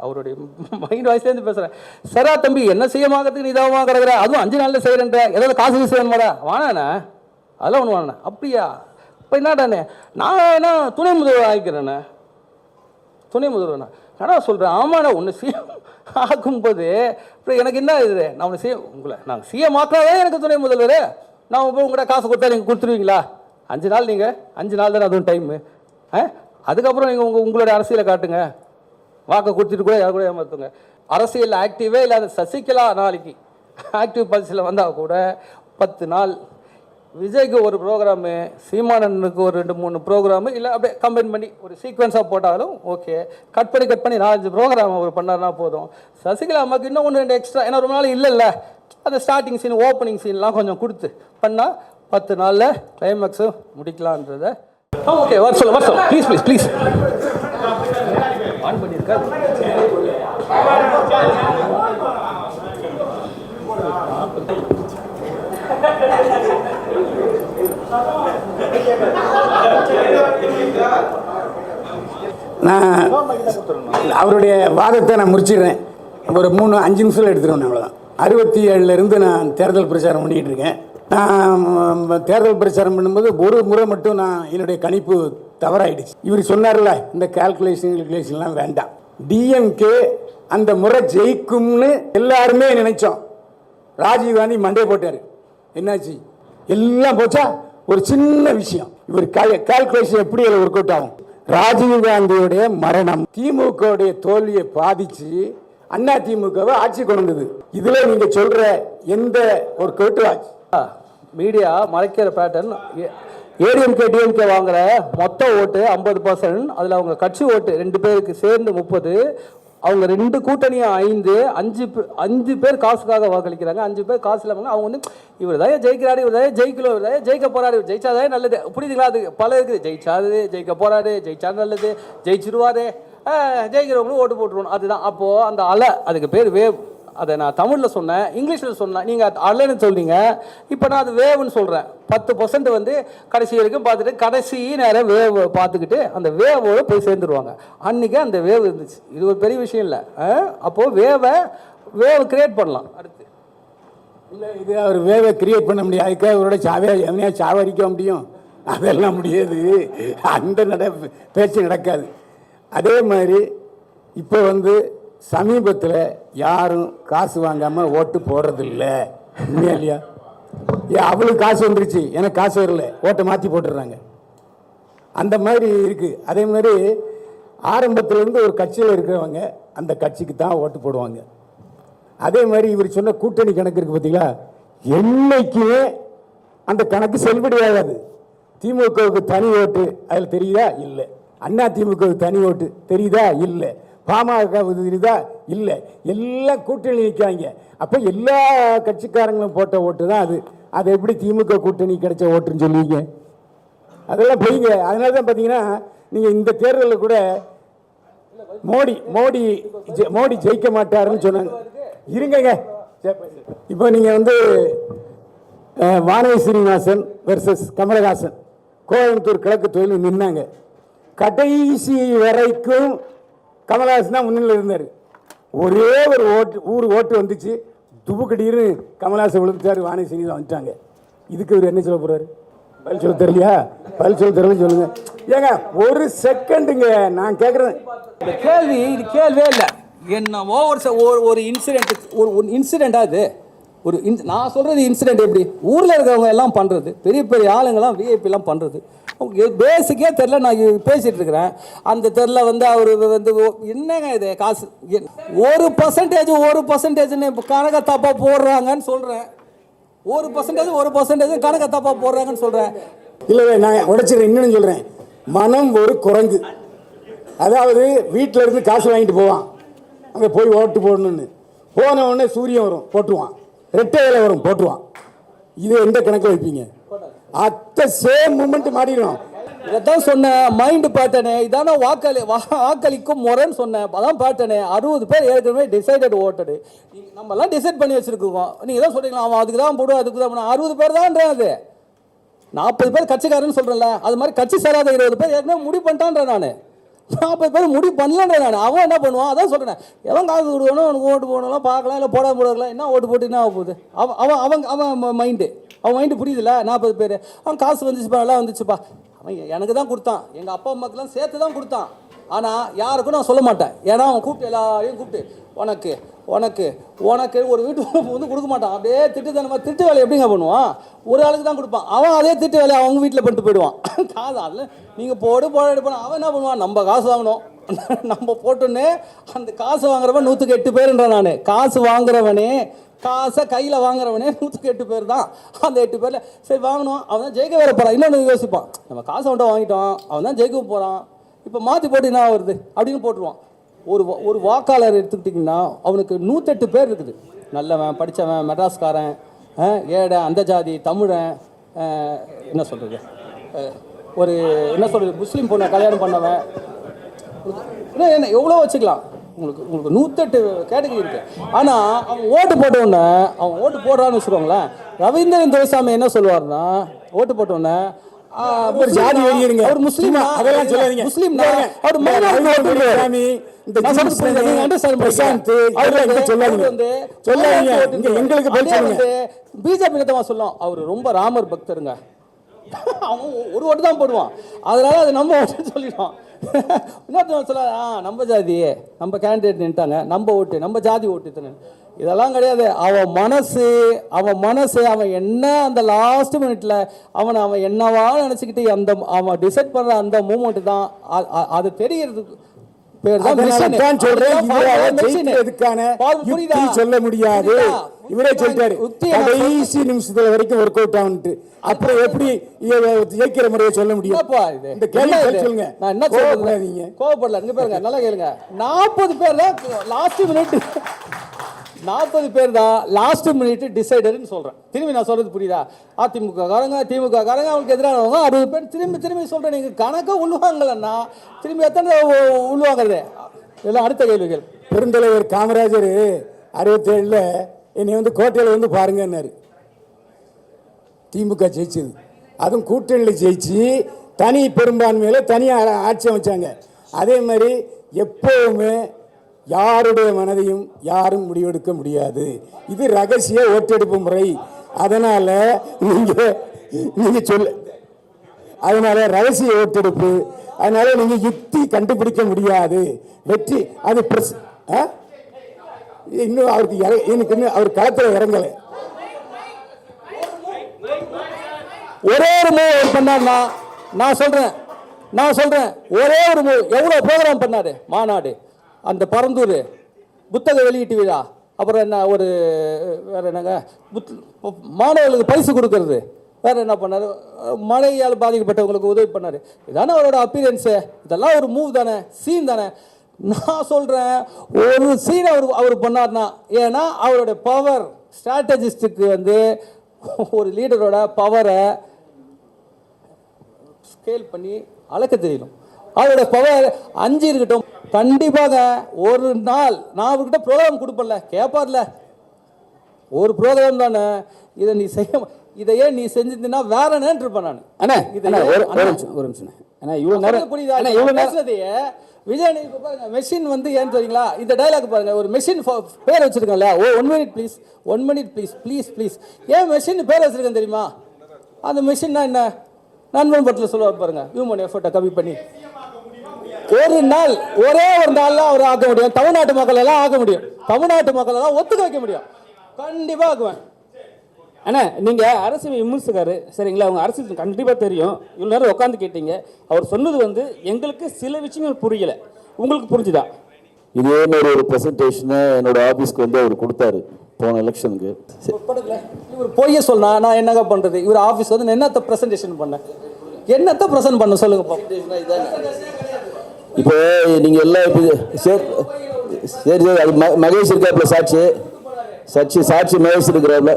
அவருடைய மைண்ட் வாய்ஸ்லேருந்து பேசுகிறேன். சரா தம்பி என்ன செய்யமாக்கிறதுக்கு நீ இதாகமாக கிடக்குற, அதுவும் 5 நாளில் செய்கிறேன்ற, ஏதாவது காசு வீச வேணுமாடா? வானாண்ணே, அதெல்லாம் ஒன்று வாண்ணே. அப்படியா? இப்போ என்னடாண்ணே, நான் என்ன துணை முதல்வர் ஆகிக்கிறேண்ணே, துணை முதல்வர்ண்ணா. ஆனால் சொல்கிறேன், ஆமாண்ணா ஒன்று சிஎம் ஆக்கும்போது இப்போ எனக்கு என்ன இது, நான் ஒன்று நாங்கள் சிஎம் ஆக்காதே எனக்கு துணை முதல்வர். நான் உங்கள்கிட்ட காசு கொடுத்தா நீங்கள் கொடுத்துருவீங்களா? 5 நாள், நீங்கள் 5 நாள் தானே அதுவும் டைமு. அதுக்கப்புறம் நீங்கள் உங்களுடைய அரசியலை காட்டுங்க. வாக்கை கொடுத்துட்டு கூட யார் கூட ஏமாற்றுங்க. அரசியல் ஆக்டிவே இல்லாத சசிகலா நாளைக்கு ஆக்டிவ் பல்ஸில் வந்தால் கூட 10 நாள். விஜய்க்கு ஒரு ப்ரோக்ராமு, சீமானனுக்கு ஒரு 2-3 ப்ரோக்ராமு, இல்லை அப்படியே கம்பைன் பண்ணி ஒரு சீக்வன்ஸாக போட்டாலும் ஓகே. கட் பண்ணி 4-5 ப்ரோக்ராம் அவர் பண்ணார்னா போதும். சசிகலா அம்மாவுக்கு இன்னும் 1-2 எக்ஸ்ட்ரா, ஏன்னா ரொம்ப நாள் இல்லைல்ல, அந்த ஸ்டார்டிங் சீன் ஓப்பனிங் சீன்லாம் கொஞ்சம் கொடுத்து பண்ணால் 10 நாளில் கிளைமேக்ஸு முடிக்கலான்றத. ஓகே, வர சொல்ல ப்ளீஸ் ஆன் பண்ணியிருக்காரு. நான் அவருடைய வாதத்தை நான் முடிச்சிடுறேன். ஒரு 3-5 நிமிஷத்தில் எடுத்துருவேன். அவ்வளோதான். 67லேருந்து நான் தேர்தல் பிரச்சாரம் பண்ணிகிட்டு இருக்கேன். நான் தேர்தல் பிரச்சாரம் பண்ணும்போது ஒரு முறை மட்டும் நான் என்னுடைய கணிப்பு தவறாயிடுச்சு. இவர் சொன்னார்ல, இந்த கால்குலேஷன்லாம் வேண்டாம், டிஎம்கே அந்த முறை ஜெயிக்கும்னு எல்லாருமே நினைச்சோம். ராஜீவ்காந்தி மண்டே போட்டார். என்னாச்சு? எல்லாம் போச்சா? ஒரு சின்ன விஷயம். இவர் கால்குலேஷன் எப்படி அதில் ஒர்க் அவுட் ஆகும்? ராஜீவ்காந்தியுடைய மரணம் திமுகவுடைய தோல்வியை பாதிச்சு அண்ணா திமுகவை ஆட்சி கொண்டு வந்தது. இதுல நீங்க சொல்ற எந்த ஒரு கேட்டுவாச்சு மீடியா மறைக்கிற பேட்டர்ன். ஏடிஎம்கே டிஎம்கே வாங்குற மொத்த ஓட்டு 50%, அதில் அவங்க கட்சி ஓட்டு 2 பேருக்கு சேர்ந்து 30, அவங்க 2 கூட்டணியும் 5 பேர் காசுக்காக வாக்களிக்கிறாங்க. 5 பேர் காசு இல்லாமல் அவங்க வந்து இவர் தான் ஜெயிக்கிறாரு, இவர் தான் ஜெயிக்கல, இவர் தான் ஜெயிக்க போறாரு, ஜெயிச்சாதே நல்லது. புரியுதுங்களா? அது பல இருக்குது. ஜெயிச்சாது, ஜெயிக்க போறாரு, ஜெயிச்சா நல்லது, ஜெயிச்சிருவாரு, ஜெயிக்கிறவங்களும் ஓட்டு போட்டுருவோம். அதுதான் அப்போது அந்த அலை, அதுக்கு பேர் வேவ். அதை நான் தமிழில் சொன்னேன், இங்கிலீஷில் சொன்னேன், நீங்கள் அலைன்னு சொல்றீங்க. இப்போ நான் அது வேவ்னு சொல்கிறேன். 10% வந்து கடைசி வரைக்கும் பார்த்துட்டு கடைசி நேரம் வேவ் பார்த்துக்கிட்டு அந்த வேவோடு போய் சேர்ந்துருவாங்க. அன்றைக்கி அந்த வேவ் இருந்துச்சு. இது ஒரு பெரிய விஷயம் இல்லை. அப்போது வேவ் கிரியேட் பண்ணலாம். அடுத்து இல்லை, இது அவர் வேவை கிரியேட் பண்ண முடியாது. அதுக்காக அவரோட எவனையா சாவரிக்க முடியும்? அதெல்லாம் முடியாது. அந்த பேச்சு நடக்காது. அதே மாதிரி இப்போ வந்து சமீபத்தில் யாரும் காசு வாங்காமல் ஓட்டு போடுறதில்ல. உண்மையா இல்லையா? அவளுக்கு காசு வந்துருச்சு, எனக்கு காசு வரல, ஓட்டை மாற்றி போட்டுடுறாங்க. அந்த மாதிரி இருக்குது. அதே மாதிரி ஆரம்பத்திலேருந்து ஒரு கட்சியில் இருக்கிறவங்க அந்த கட்சிக்கு தான் ஓட்டு போடுவாங்க. அதே மாதிரி இவர் சொன்ன கூட்டணி கணக்கு இருக்குது பார்த்தீங்களா, என்னைக்குமே அந்த கணக்கு செல்லுபடி ஆகாது. திமுகவுக்கு தனி ஓட்டு அதில் தெரியுதா? இல்லை. அண்ணா திமுகவுக்கு தனி ஓட்டு தெரியுதா? இல்லை. பாமக தெரியுதா? இல்லை. எல்லாம் கூட்டணி நிற்காங்க. அப்போ எல்லா கட்சிக்காரங்களும் போட்ட ஓட்டு தான் அது. அது எப்படி திமுக கூட்டணி கிடைச்ச ஓட்டுன்னு சொல்லுவீங்க? அதெல்லாம் போய்ங்க. அதனால தான் பார்த்தீங்கன்னா நீங்கள் இந்த தேர்தலில் கூட மோடி ஜெயிக்க மாட்டாருன்னு சொன்னாங்க. இருங்க, இப்போ நீங்கள் வந்து வானதி சீனிவாசன் வெர்சஸ் கமலஹாசன் கோயம்புத்தூர் கிழக்கு தொழில் நின்னாங்க. கடைசி வரைக்கும் கமலஹாசன் தான் முன்னிலையில் இருந்தார். ஒரே ஒரு ஓட்டு வந்துச்சு, துப்புக்கடின்னு கமலஹாசன் விழுந்துட்டார், வானதி சீனிவாசன் வந்துட்டாங்க. இதுக்கு இவர் என்ன சொல்ல போறாரு? பதில் சொல்ல தெரியலையா? பதில் சொல்ல தெரியல சொல்லுங்க. ஏங்க ஒரு செகண்டுங்க, நான் கேட்குறேன். இது கேள்வியே இல்லை. என்னவோ ஒரு இன்சிடென்ட்டாக இது நான் சொல்கிறது இன்சிடென்ட். எப்படி ஊரில் இருக்கிறவங்க எல்லாம் பண்ணுறது, பெரிய பெரிய ஆளுங்கெல்லாம் விஐபிலாம் பண்ணுறது பேசிக்கே தெரில. நான் பேசிகிட்டு இருக்கிறேன். அந்த தெரில வந்து அவர் வந்து என்னங்க இது காசு 1% கணக்கை தப்பாக போடுறாங்கன்னு சொல்கிறேன். 1% கணக்கை தப்பாக போடுறாங்கன்னு சொல்கிறேன். இல்லை, நான் உடைச்சிடுறேன். இன்னொன்று சொல்கிறேன். மனம் ஒரு குரங்கு. அதாவது வீட்டில் இருந்து காசு வாங்கிட்டு போவான், அங்கே போய் ஓட்டு போடணும்னு போன உடனே சூரியன் வரும் போட்டுருவான், ரெட்டை வேலை வரும் போட்டுருவான். இது எந்த கணக்கில் வைப்பீங்க? அத்த சேம் மூமெண்ட் மாறிடும். இதான் சொன்னேன், மைண்டு பேட்டனே. இதான வாக்களிக்கும் முறைன்னு சொன்னேன். அதான் பேட்டனே. 60 பேர் ஏற்கனவே டிசைடட் ஓட்டடு. நம்மலாம் டிசைட் பண்ணி வச்சிருக்கோம். நீங்கள் தான் சொல்றீங்களா, அவன் அதுக்கு தான் போடுவோம், அதுக்கு தான் 60 பேர் தான்ன்ற. அது 40 பேர் கட்சிக்காரன்னு சொல்கிறேன்ல, அது மாதிரி கட்சி சேராத 20 பேர் ஏற்கனவே முடிவு பண்ணிட்டான்ற. நான் 40 பேர் முடிவு பண்ணலன்ற. நான் அவன் என்ன பண்ணுவான்? அதான் சொல்கிறேன். எவன் காசு கொடுக்கணும், அவனுக்கு ஓட்டு போடணும், பார்க்கலாம், இல்லை போட போடலாம், என்ன ஓட்டு போட்டு என்ன போகுது? அவன் மைண்டு புரியுதுல்ல. 40 பேர் அவன் காசு வந்துச்சுப்பா, நல்லா வந்துச்சுப்பா, அவன் எனக்கு தான் கொடுத்தான், எங்கள் அப்பா அம்மாக்கெல்லாம் சேர்த்து தான் கொடுத்தான். ஆனால் யாருக்கும் நான் சொல்ல மாட்டேன். ஏன்னா அவன் கூப்பிட்டு எல்லாரையும் கூப்பிட்டு உனக்கு ஒரு வீட்டு வந்து கொடுக்க மாட்டான். அப்படியே திட்டு வேலை எப்படிங்க பண்ணுவான்? ஒரு ஆளுக்கு தான் கொடுப்பான். அவன் அதே திட்டு வேலையை அவங்க வீட்டில் பண்ணிட்டு போயிடுவான். காசு அதில் நீங்கள் போட எடுப்பான். அவன் என்ன பண்ணுவான்? நம்ம காசு வாங்கணும், நம்ம போட்டோன்னே அந்த காசு வாங்குறவன் 108 பேருன்றான். நான் காசு வாங்குறவனே, காசை கையில் வாங்குறவனே 108 பேர் தான். அந்த 8 பேரில் சரி வாங்கணும், அவன் தான் ஜெயிக்க வேற போகிறான். இன்னொன்று யோசிப்பான், நம்ம காசை அவன்கிட்ட வாங்கிட்டோம், அவன் தான் ஜெயிக்க போகிறான், இப்போ மாற்றி போட்டு என்ன வருது அப்படின்னு போட்டுருவான். ஒரு வாக்காளர் எடுத்துக்கிட்டிங்கன்னா அவனுக்கு 108 பேர் இருக்குது. நல்லவன், படித்தவன், மெட்ராஸ்காரன், ஏழை, அந்த ஜாதி, தமிழன், என்ன சொல்கிறது, என்ன சொல்கிறது, முஸ்லீம் பொண்ணை கல்யாணம் பண்ணவன், என்ன எவ்வளோ வச்சுக்கலாம். உங்களுக்கு 108 கேட்டகரி இருக்குது. ஆனால் அவன் ஓட்டு போட்டவுடனே அவன் ஓட்டு போடுறான்னு வச்சுக்கோங்களேன். ரவீந்திரன் துரைசாமி என்ன சொல்லுவார்னா, ஓட்டு போட்டோன்னே ஒரு ஜாதி வெறியருங்க. அவர் முஸ்லீம், அதெல்லாம் சொல்லாதீங்க. முஸ்லீம் பாருங்க, அவர் மைனாரிட்டி ஓட்டு போடுவாரு. சாமி, இந்த நான் சொல்றது புரியுதா? நீங்க understand பிரசாந்த், பண்ணிக்கங்க. இதெல்லாம் இங்க சொல்லாதீங்க. சொல்லாதீங்க. இங்க எங்களுக்கு பதில் சொல்லுங்க. பிஜேபி தான் சொல்லும் அவர் ரொம்ப ராமர் பக்தருங்க. அவன் ஒரு ஓட்டு தான் போடுவான், அதனால அது நம்ம ஓட்டு சொல்லிடுவான். இன்னொருத்தவங்க சொல்ல நம்ம ஜாதி, நம்ம கேண்டிடேட் நின்ட்டாங்க, நம்ம ஓட்டு, நம்ம ஜாதி ஓட்டு. இதெல்லாம் கிடையாது. அவன் மனசு அவன் என்ன அந்த லாஸ்ட் மினிட்ல அவன் என்னவா நினச்சிக்கிட்டு அந்த அவன் டிசைட் பண்ணுற அந்த மூமெண்ட் தான் அது தெரியறதுக்கு பேர் தான் mission. தான் சொல்றேன். இவரால mission. ஜெயிக்கிறதுக்கான புரியுதா? யுக்தி சொல்ல முடியாது. இவரே சொல்லிட்டாரு, யுக்தி கடைசி நிமிஷத்துல வரைக்கும் ஒர்க் அவுட் ஆகுன்ட்டு. அப்புறம் எப்படி ஜெயிக்கிற முறையை சொல்ல முடியும்? என்னப்பா இது? இந்த கேள்வி என்ன இது? சொல்லுங்க. நான் என்ன சொல்றேன்? கோவப்படல. இங்க பாருங்க, நல்லா கேளுங்க. 40 பேர் தான் லாஸ்ட் மினிட், 40 பேர் தான் லாஸ்ட் மினிட் டிசைடர்னு சொல்றேன். திரும்பி நான் சொல்றது புரியுதா? அதிமுக காரங்க, திமுக காரங்க, அவங்களுக்கு எதிரானவங்க 60 பேர். திரும்பி சொல்றேன், நீங்க கணக்கா உள்வாங்கலன்னா திரும்பி எத்தனை உள்வாங்கிறது? இதெல்லாம் அடுத்த கேள்விகள். பெருந்தலைவர் காமராஜர் 67ல் என்னை வந்து கோட்டையில் வந்து பாருங்கன்னாரு. திமுக ஜெயிச்சது, அதுவும் கூட்டணியில் ஜெயிச்சு தனி பெரும்பான்மையில தனியாக ஆட்சி அமைச்சாங்க. அதே மாதிரி எப்பவுமே யாருடைய மனதையும் யாரும் முடிவெடுக்க முடியாது. இது ரகசிய ஓட்டெடுப்பு முறை. அதனால நீங்க சொல்ல, அதனால ரகசிய ஓட்டெடுப்பு, அதனால நீங்க யுக்தி கண்டுபிடிக்க முடியாது. வெற்றி அது இன்னும் அவருக்கு எனக்கு இன்னும் அவர் களத்தில் இறங்கலை. ஒரே ஒரு மூவ் பண்ணார்னா நான் சொல்றேன் ஒரே ஒரு மூவ். எவ்வளவு ப்ரோக்ராம் பண்ணாரு? மாநாடு, அந்த பரந்தூர் புத்தக வெளியீட்டு விழா, அப்புறம் என்ன ஒரு வேற என்னங்க மாணவர்களுக்கு பரிசு கொடுக்கறது, வேற என்ன பண்ணாரு? மழையால் பாதிக்கப்பட்டவங்களுக்கு உதவி பண்ணாரு. இதானே அவரோட அப்பியரன்ஸு. இதெல்லாம் ஒரு மூவ் தானே, சீன் தானே. நான் சொல்றேன் ஒரு சீன் அவர் பண்ணார்னா, ஏன்னா அவருடைய பவர் ஸ்ட்ராட்டஜிஸ்டுக்கு வந்து ஒரு லீடரோட பவரை ஸ்கேல் பண்ணி அளக்க தெரியணும். அவரோட பவர் 5 இருக்கட்டும். கண்டிப்பாக ஒரு நாள் நான் அவர்கிட்ட ப்ரோக்ராம் கொடுப்பல, கேட்பார்ல, ஒரு ப்ரோக்ராம் தானே, இதை நீ செய்ய, இதையே நீ செஞ்சிருந்தீங்கன்னா வேற நேரம் இருப்பேன் நான். அண்ணா ஒரு நிமிஷம் அண்ணா, இவ்வளோ நேரம் புரியுதா? இவ்வளோ நேரத்தையே விஜய் நீங்க பாருங்க, மெஷின் வந்து ஏன்னு தெரியுங்களா? இந்த டைலாக் பாருங்க, ஒரு மெஷின் பேர் வச்சிருக்கோம்ல, 1 minute ப்ளீஸ், 1 minute ப்ளீஸ். ஏன் மெஷின் பேர் வச்சிருக்கேன் தெரியுமா? அந்த மெஷின்னா என்ன? நண்பன் படத்தில் சொல்லுவார் பாருங்க, ஹியூமன் எஃபர்ட்டை கம்மி பண்ணி ஒரு நாள், ஒரே ஒரு நாளில் அவர் ஆக்க முடியும். தமிழ்நாட்டு மக்கள் எல்லாம் ஆக்க முடியும், தமிழ்நாட்டு மக்கள் எல்லாம் ஒத்துக்க வைக்க முடியும். கண்டிப்பாக ஆக்குவேன். அண்ணா, நீங்கள் அரசியல் விமர்சகர் சரிங்களா? அவங்க அரசியல் கண்டிப்பாக தெரியும். இவ்வளோ நேரம் உட்காந்து கேட்டீங்க. அவர் சொன்னது வந்து எங்களுக்கு சில விஷயங்கள் புரியலை, உங்களுக்கு புரிஞ்சுதா? இதே மாதிரி ஒரு ப்ரெசன்டேஷனை என்னோட ஆஃபீஸ்க்கு வந்து அவர் கொடுத்தாரு போன எலெக்ஷனுக்கு. இவர் பொய்ய சொன்னா நான் என்னங்க பண்ணுறது? இவர் ஆஃபீஸ் வந்து என்னத்தை ப்ரெசன்டேஷன் பண்ணேன், என்னத்தை ப்ரெசென்ட் பண்ண சொல்லுங்க. இப்போ நீங்கள் எல்லாம் இப்போ சரி அது மகேஷ் இருக்காப்புல, சாட்சி மகேஷ் இருக்கிறாப்புல.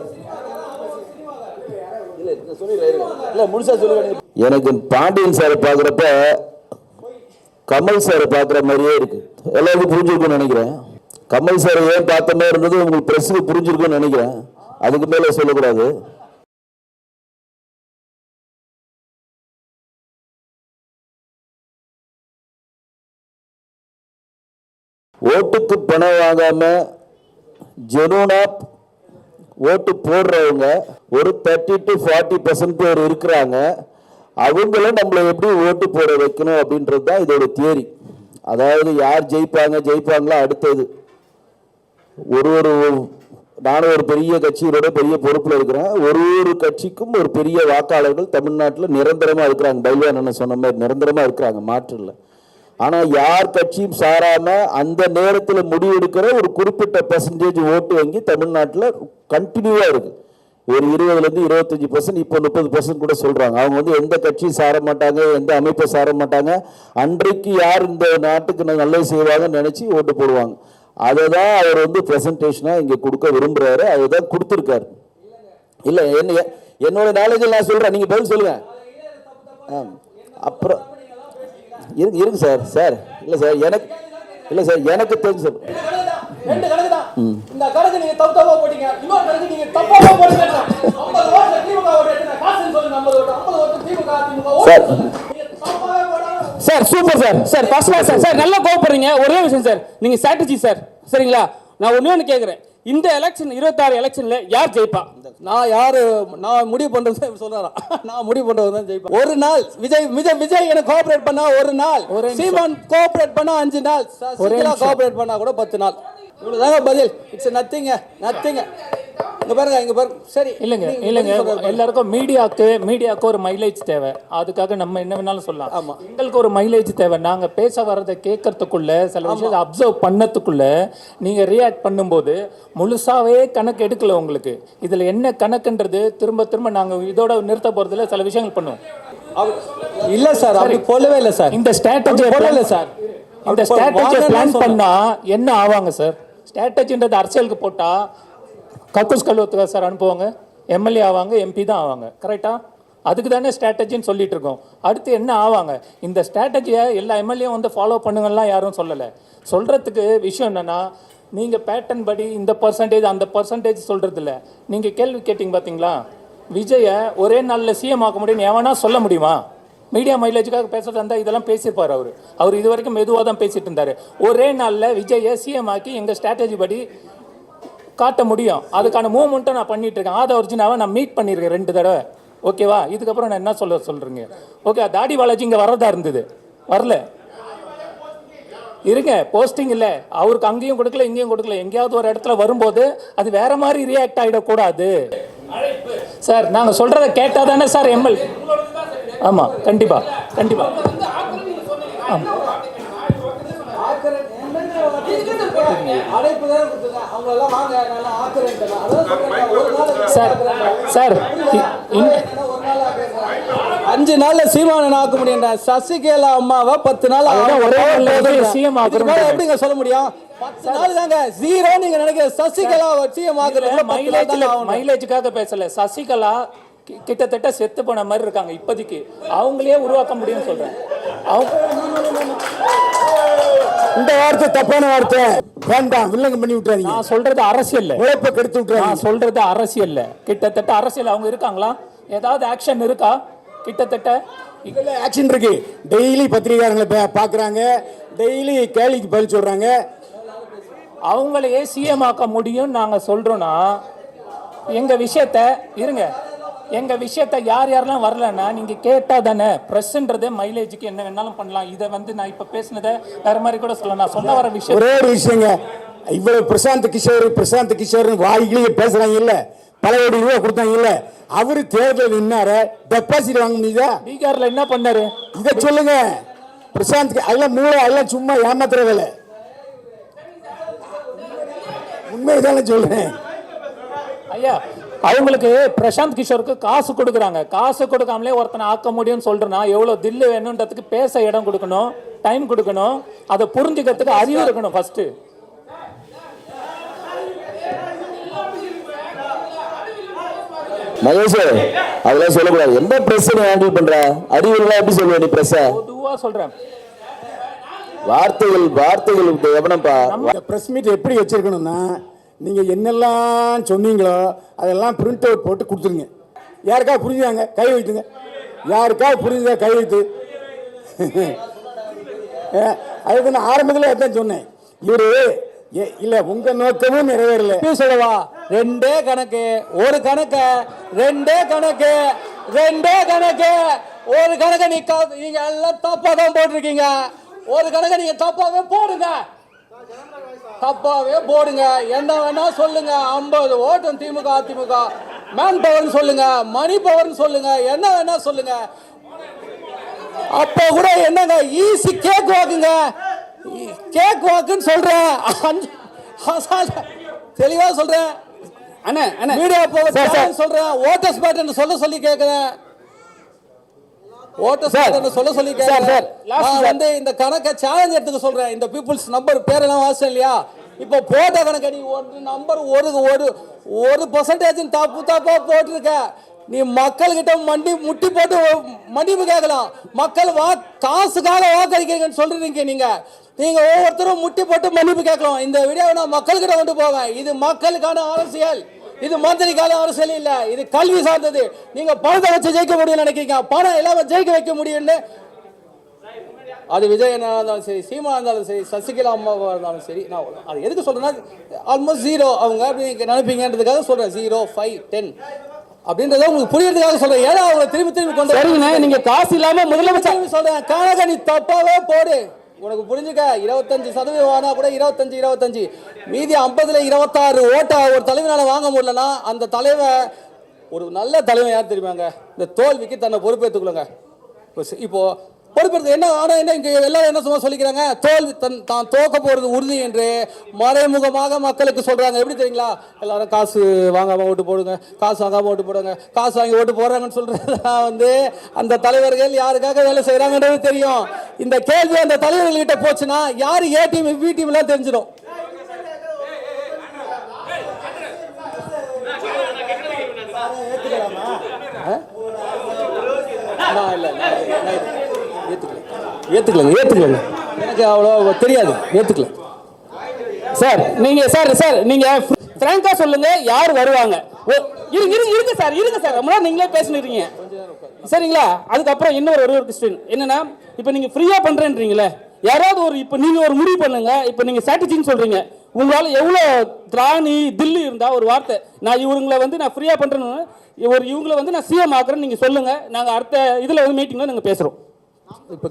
எனக்கு பாண்டியன் சாரை பார்க்குறப்ப கமல் சாரை பார்க்குற மாதிரியே இருக்கு. எல்லாருக்கும் புரிஞ்சிருக்கும்னு நினைக்கிறேன். கமல் சாரை ஏன் பார்த்த மாதிரி இருந்தது உங்களுக்கு பிரஸுக்கு புரிஞ்சிருக்கும்னு நினைக்கிறேன். அதுக்கு மேலே சொல்லக்கூடாது. ஓட்டுக்கு பணம் வாங்காம ஜெனூனா ஓட்டு போடுறவங்க ஒரு 30 to 40% பேர் இருக்கிறாங்க. அவங்கள நம்மளை எப்படி ஓட்டு போட வைக்கணும் அப்படின்றது தான் இதோட தியரி. அதாவது யார் ஜெயிப்பாங்களா அடுத்தது. நானும் ஒரு பெரிய கட்சியோட பெரிய பொறுப்பில் இருக்கிறேன். ஒரு கட்சிக்கும் ஒரு பெரிய வாக்காளர்கள் தமிழ்நாட்டில் நிரந்தரமாக இருக்கிறாங்க. பைல்வான் என்ன சொன்ன மாதிரி நிரந்தரமாக இருக்கிறாங்க, மாற்று இல்லை. ஆனால் யார் கட்சியும் சாராமல் அந்த நேரத்தில் முடிவெடுக்கிற ஒரு குறிப்பிட்ட % ஓட்டு வங்கி தமிழ்நாட்டில் கண்டினியூவாக இருக்குது. ஒரு 20% 25%, இப்போ 30% கூட சொல்கிறாங்க. அவங்க வந்து எந்த கட்சியும் சார மாட்டாங்க, எந்த அமைப்பை சார மாட்டாங்க. அன்றைக்கு யார் இந்த நாட்டுக்கு நல்லது செய்வாங்கன்னு நினச்சி ஓட்டு போடுவாங்க. அதை தான் அவர் வந்து ப்ரெசன்டேஷனாக இங்கே கொடுக்க விரும்புகிறாரு. அதை தான் கொடுத்துருக்காரு. இல்லை என்னோட நாலேஜில் நான் சொல்கிறேன், நீங்கள் பதில் சொல்லுங்கள். அப்புறம் இருக்கு சார் இல்லை சார் எனக்கு தெரிஞ்சு சார் ரெண்டு கணக்கு தான். இந்த கணக்கு நீங்க தப்பா போட்டீங்க, இன்னொரு கணக்கு நீங்க தப்பா போட்டீங்க. 50 ஓட்டு திமுக ஓட்டு காசுன்னு சொல்லி 50 ஓட்டு sir super sir. Sir first class sir. Sir நல்லா கோவப்படுறீங்க. ஒரே விஷயம் சார், நீங்க ஸ்ட்ராட்டஜி சார், சரிங்களா? நான் ஒன்று கேட்குறேன், இந்த எலெக்ஷன் 26 எலெக்ஷன்ல யார் ஜெயிப்பா? நான் முடிவு பண்றது சொல்றேன். நான் முடிவு பண்றது தான் ஜெயிப்பேன். ஒரு நாள் விஜய் எனக்கு கோஆபரேட் பண்ணா ஒரு நாள், சீமான் கோஆபரேட் பண்ணா 5 நாள், சசிகலா கோஆபரேட் பண்ணா கூட 10 நாள். இவ்வளவுதாங்க பதில். It's nothing. இங்க பாருங்க. சரி இல்லைங்க எல்லாருக்கும் மீடியாவுக்கு ஒரு மைலேஜ் தேவை. அதுக்காக நம்ம என்ன வேணாலும் சொல்லலாம். எங்களுக்கு ஒரு மைலேஜ் தேவை. நாங்கள் பேச வர்றதை கேட்கறதுக்குள்ள, சில விஷயத்தை அப்சர்வ் பண்ணதுக்குள்ள நீங்கள் ரியாக்ட் பண்ணும்போது முழுசாவே கணக்கு எடுக்கல உங்களுக்கு. இதில் என்ன கணக்குன்றது திரும்ப நாங்கள் இதோட நிறுத்த போகிறதுல சில விஷயங்கள் பண்ணுவோம். இல்ல சார், அப்படி போலவே இல்லை சார். இந்த ஸ்ட்ராட்டஜி போடல சார். இந்த ஸ்ட்ராட்டஜி பிளான் பண்ணா என்ன ஆவாங்க சார்? ஸ்ட்ராட்டஜின்றது அரசியலுக்கு போட்டா கக்கூஸ் கல்வத்துக்கா சார் அனுப்புவாங்க? எம்எல்ஏ ஆவாங்க, எம்பி தான் ஆவாங்க. கரெக்டா? அதுக்கு தானே ஸ்ட்ராட்டஜின்னு சொல்லிட்டு இருக்கோம். அடுத்து என்ன ஆவாங்க? இந்த ஸ்ட்ராட்டஜியை எல்லா எம்எல்ஏ வந்து ஃபாலோ பண்ணுங்கலாம் யாரும் சொல்லலை. சொல்கிறதுக்கு விஷயம் என்னென்னா, நீங்கள் பேட்டர்ன் படி இந்த பர்சன்டேஜ் அந்த பர்சன்டேஜ் சொல்கிறது இல்லை. நீங்கள் கேள்வி கேட்டிங்க பார்த்தீங்களா, விஜயை ஒரே நாளில் சிஎம் ஆக்க முடியும்னு எவனா சொல்ல முடியுமா? மீடியா மைலேஜுக்காக பேசுறது இருந்தால் இதெல்லாம் பேசியிருப்பார். அவர் இது வரைக்கும் மெதுவாக தான் பேசிட்டு இருந்தார். ஒரே நாளில் விஜயை சிஎம் ஆக்கி எங்கள் ஸ்ட்ராட்டஜி படி காட்ட முடியும். அதுக்கான மூவ்மெண்ட்டை நான் பண்ணிட்டு இருக்கேன். ஆத ஒரிஜினாவை நான் மீட் பண்ணியிருக்கேன் 2 தடவை. ஓகேவா? இதுக்கப்புறம் நான் என்ன சொல்கிறீங்க? ஓகே, தாடி பாலாஜி இங்கே வரதா இருந்தது, வரல. இருங்க, போஸ்டிங் இல்லை அவருக்கு, அங்கேயும் கொடுக்கல இங்கேயும் கொடுக்கல. எங்கேயாவது ஒரு இடத்துல வரும்போது அது வேற மாதிரி ரியாக்ட் ஆகிடக்கூடாது சார். நாங்கள் சொல்கிறத கேட்டால் தானே சார் எம்எல். ஆமாம், கண்டிப்பாக ஆமாம். சார் 5 நாள்ல சீமானன் ஆக்க முடியும். சசிகலா அம்மாவை 10 நாள் எப்படிங்க சொல்ல முடியும்? 10 நாள் தாங்க ஜீரோ. நீங்க நினைக்கிற சசிகலா சிஎம் ஆக்குறது மைலேஜுக்காக பேசல. சசிகலா கிட்டத்தட்ட செத்து போன மாதிரி இருக்காங்க இப்போதைக்கு. அவங்களே உருவாக்க முடியும்னு சொல்றேன். இந்த வார்த்தை தப்பான வார்த்தை, வேண்டாம். வில்லங்க பண்ணி விட்டுறாதீங்க. நான் சொல்றது அரசியல், உழைப்பை கெடுத்து விட்டுறாதீங்க. நான் சொல்றது அரசியல். கிட்டத்தட்ட அரசியல் அவங்க இருக்காங்களா? ஏதாவது ஆக்ஷன் இருக்கா? கிட்டத்தட்ட ஆக்ஷன் இருக்கு. டெய்லி பத்திரிகையாளர்களை பார்க்குறாங்க, டெய்லி கேள்விக்கு பதில் சொல்றாங்க. அவங்களையே சிஎம் ஆக்க முடியும் நாங்கள் சொல்றோம்னா, எங்கள் விஷயத்தை யாரெல்லாம் வரலன்னா நீங்கள் கேட்டால் தானே. ப்ரெஸ்ன்றது மைலேஜுக்கு என்ன வேணாலும் பண்ணலாம். இதை வந்து நான் இப்போ பேசினதை வேற மாதிரி கூட சொல்லலாம். நான் சொல்ல வர விஷயம் ஒரே ஒரு விஷயங்க. இவ்வளவு பிரசாந்த் கிஷோர் வாய்கிலேயே பேசுறாங்க இல்ல, பல கோடி ரூபாய் கொடுத்தாங்க இல்ல, அவரு தேர்தல் நின்னாரு, டெபாசிட் வாங்க முடியுதா? பீகார்ல என்ன பண்ணாரு? இதை சொல்லுங்க. பிரசாந்த் அதெல்லாம் மூளை, அதெல்லாம் சும்மா ஏமாத்துற வேலை. உண்மைதானே சொல்றேன் ஐயா. அவங்களுக்கு பிரசாந்த் கிஷோருக்கு காசு கொடுக்குறாங்க. காசு கொடுக்காமலே ஒருத்தனை ஆக்க முடியும்னு சொல்றேன்னா எவ்வளவு தில்லு வேணுன்றதுக்கு பேச இடம் கொடுக்கணும், டைம் கொடுக்கணும், அதை புரிஞ்சுக்கிறதுக்கு அறிவு இருக்கணும் ஃபர்ஸ்ட். மகேஷ், அதெல்லாம் சொல்லக்கூடாது. எந்த பிரஸ் ஹேண்டில் பண்ற? அறிவுலாம் எப்படி சொல்லுவ நீ? பிரஸ் பொதுவா சொல்றேன். வார்த்தைகள் எவனப்பா? பிரஸ் மீட் எப்படி வச்சிருக்கணும்னா, நீங்க என்னெல்லாம் சொன்னீங்களோ அதெல்லாம் பிரிண்ட் அவுட் போட்டு கொடுத்துருங்க. யாருக்காவது புரிஞ்சுதாங்க கை வைத்துங்க. யாருக்காவது புரிஞ்சுதா கை வைத்து. அதுக்கு நான் ஆரம்பத்தில் அதான் சொன்னேன். இவரு இல்ல உங்க நோக்கமும் நிறைவேறல. சொல்லவா? 2 கணக்கு, ஒரு கணக்கு, 2 கணக்கு, 2 கணக்கு, ஒரு கணக்கு. நீங்க எல்லாம் தப்பா தான் போட்டிருக்கீங்க. ஒரு கணக்கு நீங்க தப்பாவே போடுங்க. என்ன வேணா சொல்லுங்க. 50 ஓட்டம் திமுக அதிமுக. மேன் பவர் சொல்லுங்க, மணி பவர் சொல்லுங்க, என்ன வேணா சொல்லுங்க. அப்ப கூட என்னங்க ஈஸி கேக் வாக்குங்க. கேக் வாக்குன்னு சொல்றேன், தெளிவா சொல்றேன். மீடியா சொல்றேன். ஓட்டர்ஸ் பேட்டர்ன் சொல்ல சொல்லி கேட்கிறேன். இந்த கணக்கை சேலஞ்ச் எடுத்துக்க சொல்றேன். இந்த பீப்புள்ஸ் நம்பர் பேரெல்லாம் வாசம் இல்லையா? இப்போ போட்ட கணக்கு நீ ஒரு நம்பர் ஒரு பெர்சன்டேஜ் தப்பா போட்டிருக்க. நீ மக்கள் கிட்ட முட்டி போட்டு மன்னிப்பு கேட்கலாம். மக்கள் காசுக்காக வாக்களிக்கிறீங்கன்னு சொல்றீங்க. நீங்க ஒவ்வொருத்தரும் முட்டி போட்டு மன்னிப்பு கேட்கலாம். இந்த வீடியோவை நான் மக்கள் கிட்ட கொண்டு போவேன். இது மக்களுக்கான அரசியல். இது மந்திரிக்கால அரசியல் இல்ல, இது கல்வி சார்ந்தது. நீங்க பணத்தை வச்சு ஜெயிக்க முடியும்னு நினைக்கிறீங்க, பணம் இல்லாம ஜெயிக்க வைக்க முடியும்னு. அது விஜய் இருந்தாலும் சரி, சீமா இருந்தாலும் சரி, சசிகலா அம்மாவா இருந்தாலும் சரி, நான் அது எதுக்கு சொல்றேன்னா ஆல்மோஸ்ட் ஜீரோ அவங்க அப்படி நினைப்பீங்கன்றதுக்காக சொல்றேன். 0, 5, 10 அப்படின்றத உங்களுக்கு புரியறதுக்காக சொல்றேன். ஏன்னா அவங்க திரும்பி திரும்பி கொண்டு சரிங்க, நீங்க காசு இல்லாம முதலமைச்சர் சொல்றேன். கணக்க நீ தப்பாவே போடு, உனக்கு புரிஞ்சுக்க. 25% ஆனா கூட 25 மீதி 50ல 26 ஓட்டை ஒரு தலைவனால வாங்க முடியலன்னா அந்த தலைவன் ஒரு நல்ல தலைவன் யார் தெரியுமாங்க? இந்த தோல்விக்கு தன்னை பொறுப்பேற்றுக்கொள்ளுங்க. இப்போ பொறுப்பெடுத்து என்ன ஆனா என்ன இங்க எல்லாரும் என்ன சும்மா சொல்லிக்கிறாங்க, தோல்வி தான் தோக்க போறது உறுதி என்று மறைமுகமாக மக்களுக்கு சொல்றாங்க. எப்படி தெரியுங்களா? எல்லாரும் காசு வாங்காம ஓட்டு போடுங்க, காசு வாங்காம ஓட்டு போடுங்க, காசு வாங்கி ஓட்டு போடுறாங்கன்னு சொல்றது அந்த தலைவர்கள் யாருக்காக வேலை செய்யறாங்கன்றது தெரியும். இந்த கேள்வி அந்த தலைவர்கள் கிட்ட போச்சுன்னா யாரு ஏ டீம் பி டீம் எல்லாம் தெரிஞ்சிடும். ஏத்துக்கலங்க எனக்கு அவ்வளோ தெரியாது, ஏத்துக்கல சார். நீங்க பிராங்கா சொல்லுங்க, யார் வருவாங்க? இருங்க சார், ரொம்ப நேரம் நீங்களே பேசினீங்க சரிங்களா? அதுக்கப்புறம் இன்னொரு கொஸ்டின் என்னன்னா, இப்போ நீங்க ஃப்ரீயா பண்றேன்றீங்களே, யாராவது ஒரு இப்போ நீங்க ஒரு முடிவு பண்ணுங்க. இப்போ நீங்க ஸ்ட்ராட்டஜின்னு சொல்றீங்க, உங்களால எவ்வளோ திராணி தில்லி இருந்தா ஒரு வார்த்தை, நான் இவங்களை வந்து நான் ஃப்ரீயா பண்றேன்னு இவங்களை வந்து நான் சிஎம் ஆக்குறேன்னு நீங்க சொல்லுங்க. நாங்க அடுத்த இதுல வந்து மீட்டிங்ல நாங்க பேசுறோம். இப்போ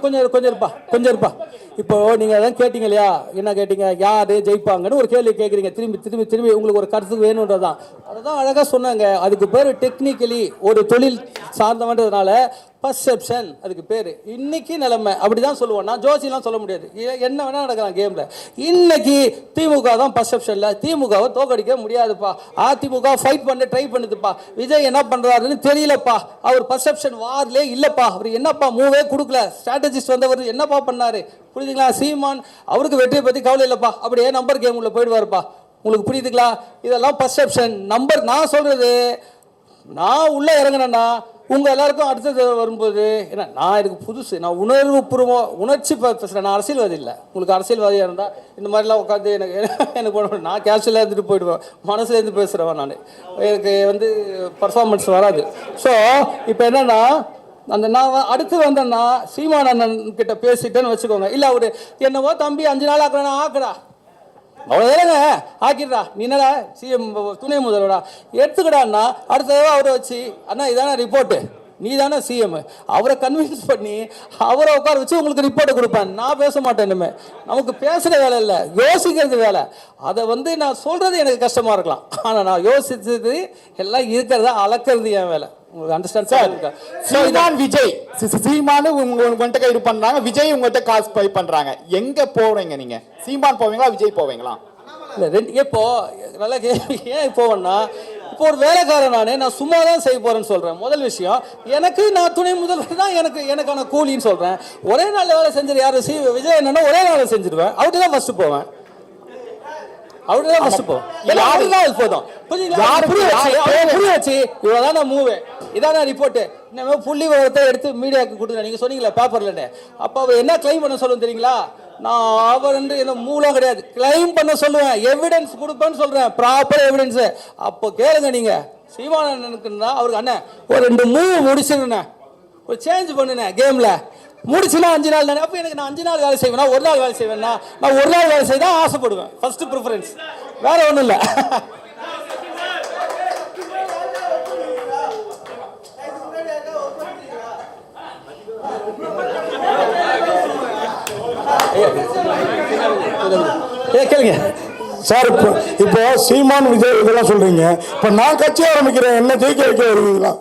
கொஞ்சம் இருப்பா. இப்போ நீங்கள் அதான் கேட்டீங்க இல்லையா, என்ன கேட்டீங்க, யார் ஜெயிப்பாங்கன்னு ஒரு கேள்வி கேட்குறீங்க. திரும்பி உங்களுக்கு ஒரு கருத்து வேணுன்றதான். அதை தான் அழகாக சொன்னாங்க. அதுக்கு பேர் டெக்னிக்கலி ஒரு தொழில் சார்ந்தவன்றதுனால பர்செப்ஷன் அதுக்கு பேர். இன்னைக்கு நிலைமை அப்படிதான் சொல்லுவோம். நான் ஜோசிலாம் சொல்ல முடியாது, என்ன வேணா நடக்கலாம் கேம்ல. இன்னைக்கு திமுக தான் பர்செப்ஷன்ல, திமுகவை தோக்கடிக்க முடியாதுப்பா. அதிமுக ஃபைட் பண்ண ட்ரை பண்ணுதுப்பா. விஜய் என்ன பண்றாருன்னு தெரியலப்பா. அவர் பர்செப்ஷன் வார்லே இல்லப்பா. அவர் என்னப்பா மூவே கொடுக்கல. ஸ்ட்ராட்டஜிஸ்ட் வந்தவர் என்னப்பா பண்ணாரு புரியுதுங்களா? சீமான் அவருக்கு வெற்றியை பத்தி கவலை இல்லப்பா, அப்படியே நம்பர் கேம் உள்ள போயிடுவாருப்பா. உங்களுக்கு புரியுதுங்களா? இதெல்லாம் பர்செப்ஷன். நம்பர் நான் சொல்றது, நான் உள்ள இறங்கினேன்னா உங்க எல்லாருக்கும் அடுத்தது வரும்போது ஏன்னா நான் எனக்கு புதுசு, நான் உணர்ச்சி பேசுகிறேன். நான் அரசியல்வாதி இல்லை. உங்களுக்கு அரசியல்வாதியாக இருந்தால் இந்த மாதிரிலாம் உட்காந்து எனக்கு நான் கேஷுவலாக இருந்துட்டு போயிடுவேன். மனசுலேருந்து பேசுகிறவன் நான். எனக்கு வந்து பர்ஃபார்மன்ஸ் வராது. ஸோ இப்போ என்னன்னா, நான் அடுத்து வந்தேன்னா சீமான் அண்ணன் கிட்ட பேசிட்டேன்னு வச்சுக்கோங்க. இல்லை அவரு என்னவோ தம்பி 5 நாள் ஆக்குறேன்னா ஆக்குறா, அவ்வளோதானங்க ஆக்கிடுறா. நீ என்னடா சிஎம் துணை முதல்வரா எடுத்துக்கடான்னா அடுத்த தடவை அவரை வச்சு அண்ணா இதானே ரிப்போர்ட்டு, நீ தானே சிஎம், அவரை கன்வின்ஸ் பண்ணி அவரை உட்கார வச்சு உங்களுக்கு ரிப்போர்ட்டை கொடுப்பேன். நான் பேச மாட்டேன். இனிமே நமக்கு பேசுகிற வேலை இல்லை, யோசிக்கிறது வேலை. அதை வந்து நான் சொல்கிறது எனக்கு கஷ்டமாக இருக்கலாம், ஆனால் நான் யோசிச்சது எல்லாம் இருக்கிறத அளக்கிறது என் வேலை. உங்களுக்கு அண்டர்ஸ்டாண்ட் சார்? சீமான் விஜய், சீமானு உங்கள்கிட்ட இது பண்றாங்க, விஜய் உங்கள்கிட்ட காசு பை பண்றாங்க. எங்க போறீங்க நீங்க? சீமான் போவீங்களா, விஜய் போவீங்களா? இல்லை ரெண்டு. இப்போ நல்லா ஏன் போவேன்னா, இப்போ ஒரு வேலைக்காரன் நான் சும்மா தான் செய்ய போறேன்னு சொல்றேன். முதல் விஷயம், எனக்கு நான் துணை முதல்வர் தான் எனக்கான கூலின்னு சொல்றேன். ஒரே நாள் வேலை செஞ்சிரு யாரு விஜய் என்னன்னா ஒரே நாள் செஞ்சிருவேன். அவர்கிட்ட தான் ஃபர்ஸ்ட் போவேன். புள்ளி விவரத்தை எடுத்து மீடியாவுக்கு கொடுக்குறேன். நீங்க சொன்னீங்களா பேப்பர்ல, அப்ப அவர் என்ன கிளைம் பண்ண சொல்லுங்க தெரியுங்களா? நான் அவர் என்ன மூலம் கிடையாது, கிளைம் பண்ண சொல்லுவேன், எவிடன்ஸ் கொடுப்பேன்னு சொல்றேன், ப்ராப்பர் எவிடன்ஸ். அப்போ கேளுங்க நீங்க. சீமானனுக்குன்னா அவருக்கு அண்ணன் ஒரு 2 மூவ் முடிச்சிருந்தேன், ஒரு சேஞ்ச் பண்ணுனேன் கேம்ல முடிச்சுனா 5 நாள் தானே. அப்போ எனக்கு நான் 5 நாள் வேலை செய்வேனா, ஒரு நாள் வேலை செய்வேன்னா? நான் ஒரு நாள் வேலை செய்ய ஆசைப்படுவேன். ஃபர்ஸ்ட் ப்ரிஃபரன்ஸ், வேற ஒன்றும் இல்லை. கேளுங்க சார். இப்போ சீமான் விஜய் இதெல்லாம் சொல்றீங்க, இப்போ நான் கட்சி ஆரம்பிக்கிறேன், என்ன ஜெயிக்க வைக்க வருவீங்களா?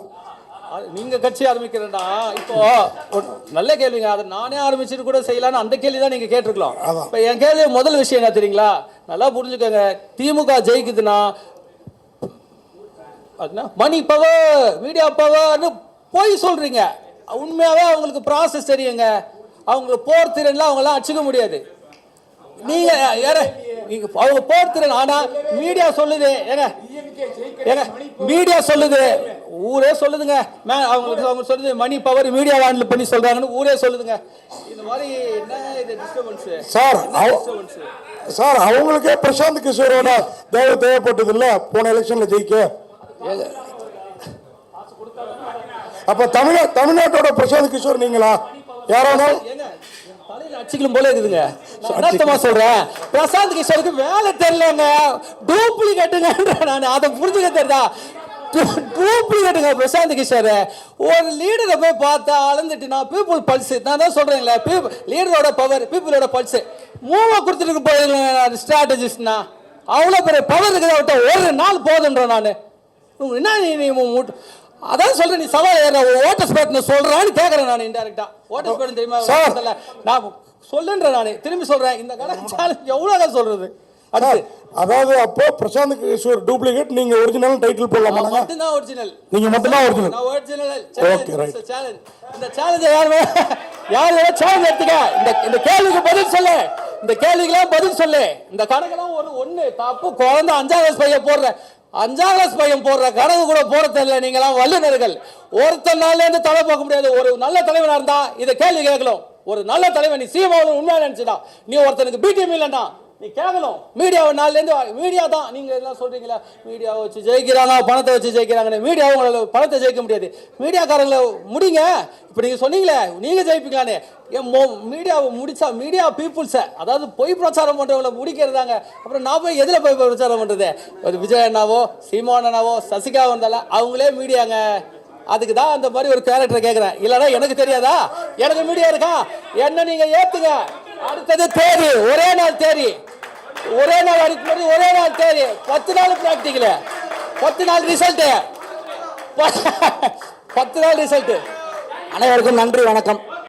நீங்க கட்சி ஆரம்பிக்கிறேன்டா, இப்போ நல்ல கேள்விங்க. அதை நானே ஆரம்பிச்சுட்டு கூட செய்யலான்னு அந்த கேள்வி தான் நீங்க கேட்டிருக்கலாம். இப்போ என் கேள்வி முதல் விஷயம் என்ன தெரியுங்களா? நல்லா புரிஞ்சுக்கோங்க. திமுக ஜெயிக்குதுன்னா மணி பவர், மீடியா பவர்னு போய் சொல்றீங்க. உண்மையாவே அவங்களுக்கு ப்ராசஸ் தெரியுங்க. அவங்க போர் திறன்லாம் அவங்களாம் அடிச்சுக்க முடியாது. நீங்க அவங்க போர் திறன். ஆனா மீடியா சொல்லுது, மீடியா சொல்லுது, ஊரே சொல்லுதுங்க. அவங்க சொல்லுது மணி பவர் மீடியா ஹேண்டில் பண்ணி சொல்றாங்கன்னு ஊரே சொல்லுதுங்க. இந்த மாதிரி என்ன இது டிஸ்டர்பன்ஸ் சார்? சார் அவங்களுக்கே பிரசாந்த் கிஷோரோட தேவைப்பட்டது இல்ல போன எலெக்ஷன்ல ஜெயிக்க. அப்ப தமிழ்நாட்டோட பிரசாந்த் கிஷோர் நீங்களா? யாராலும் தலையில அடிச்சுக்கலும் போல இருக்குதுங்க. அர்த்தமா சொல்றேன், பிரசாந்த் கிஷோருக்கு வேலை தெரியலங்க, டூப்ளிகேட்டுங்க. நான் அதை புரிஞ்சுக்க தெரியுதா? டூப்ளிகேட்டுங்க பிரசாந்த் கிஷோர். ஒரு லீடரை போய் பார்த்தா அளந்துட்டு நான் பீப்புள் பல்ஸ், நான் தான் சொல்றேங்களே, லீடரோட பவர் பீப்புளோட பல்ஸ் மூவா கொடுத்துட்டு போயிருங்க ஸ்ட்ராட்டஜிஸ்ட்னா. அவ்வளோ பெரிய பவர் இருக்குது அவர்கிட்ட. ஒரு நாள் போதுன்ற நான் என்ன நீ அதான் சொல்றேன், நீ சவால் ஏற ஓட்டர்ஸ் பேட்னு சொல்றான்னு கேட்கறேன் நான். இன்டைரக்டா ஓட்டர்ஸ் பேட் தெரியுமா நான் சொல்லுன்றேன். நான் திரும்பி சொல்றேன், இந்த கணக்கு சேலஞ்ச் எவ்வளவு சொல்றது. அதாவது அப்போ பிரசாந்த் கிஷோர் டூப்ளிகேட், நீங்க ஒரிஜினல் டைட்டில் போடலாமா? மட்டும்தான் ஒரிஜினல். நீங்க மட்டும்தான் ஒரிஜினல். நான் ஒரிஜினல். Okay right. சேலஞ்ச், இந்த சேலஞ்ச் யார் சேலஞ்ச் எடுத்துக்க. இந்த கேள்விக்கு பதில் சொல்லு, இந்த கேள்விக்கெல்லாம் பதில் சொல்லு. இந்த கணக்கெல்லாம் ஒண்ணு தப்பு. குழந்தை 5ஆம் கிளாஸ் பையன் போடுற 5ஆம் கிளாஸ் பையன் போடுற கணக்கு கூட போட தெரியல. நீங்களாம் வல்லுநர்கள். ஒருத்தர் நாள்ல இருந்து தலை பார்க்க முடியாது. ஒரு நல்ல தலைவனா இருந்தா இதை கேள்வி கேட்கலாம். ஒரு நல்ல தலைவன் நீ சீமாவும் உண்மையா நினைச்சுடா, நீ ஒருத்தனுக்கு பிடிஎம் இல்லைன்னா நீ கேட்கணும். மீடியாவை நாள்லேருந்து மீடியா தான் நீங்க எல்லாம் சொல்றீங்களா, மீடியாவை வச்சு ஜெயிக்கிறாங்க, பணத்தை வச்சு ஜெயிக்கிறாங்க. மீடியா உங்களை பணத்தை ஜெயிக்க முடியாது. மீடியாக்காரங்களை முடிங்க. இப்போ நீங்க சொன்னீங்களே நீங்க ஜெயிப்பீங்களான்னு, மீடியாவை முடிச்சா மீடியா பீப்புள்ஸை, அதாவது பொய் பிரச்சாரம் பண்றவங்களை முடிக்கிறதாங்க. அப்புறம் நான் போய் எதில் போய் பிரச்சாரம் பண்றது? ஒரு விஜய் அண்ணாவோ சீமான் அண்ணாவோ சசிகா வந்தாலும் அவங்களே மீடியாங்க. அதுக்கு தான் அந்த மாதிரி ஒரு கேரக்டர் கேட்குறேன். இல்லைன்னா எனக்கு தெரியாதா? எனக்கு மீடியா இருக்கா? என்ன நீங்க ஏத்துங்க. அடுத்தது தேதி, ஒரே நாள் தேதி, ஒரே நாள் அடிக்கும்போது ஒரே நாள் தேதி, 10 நாள் பிராக்டிக்கல, 10 நாள் ரிசல்ட், 10 நாள் ரிசல்ட். அனைவருக்கும் நன்றி, வணக்கம்.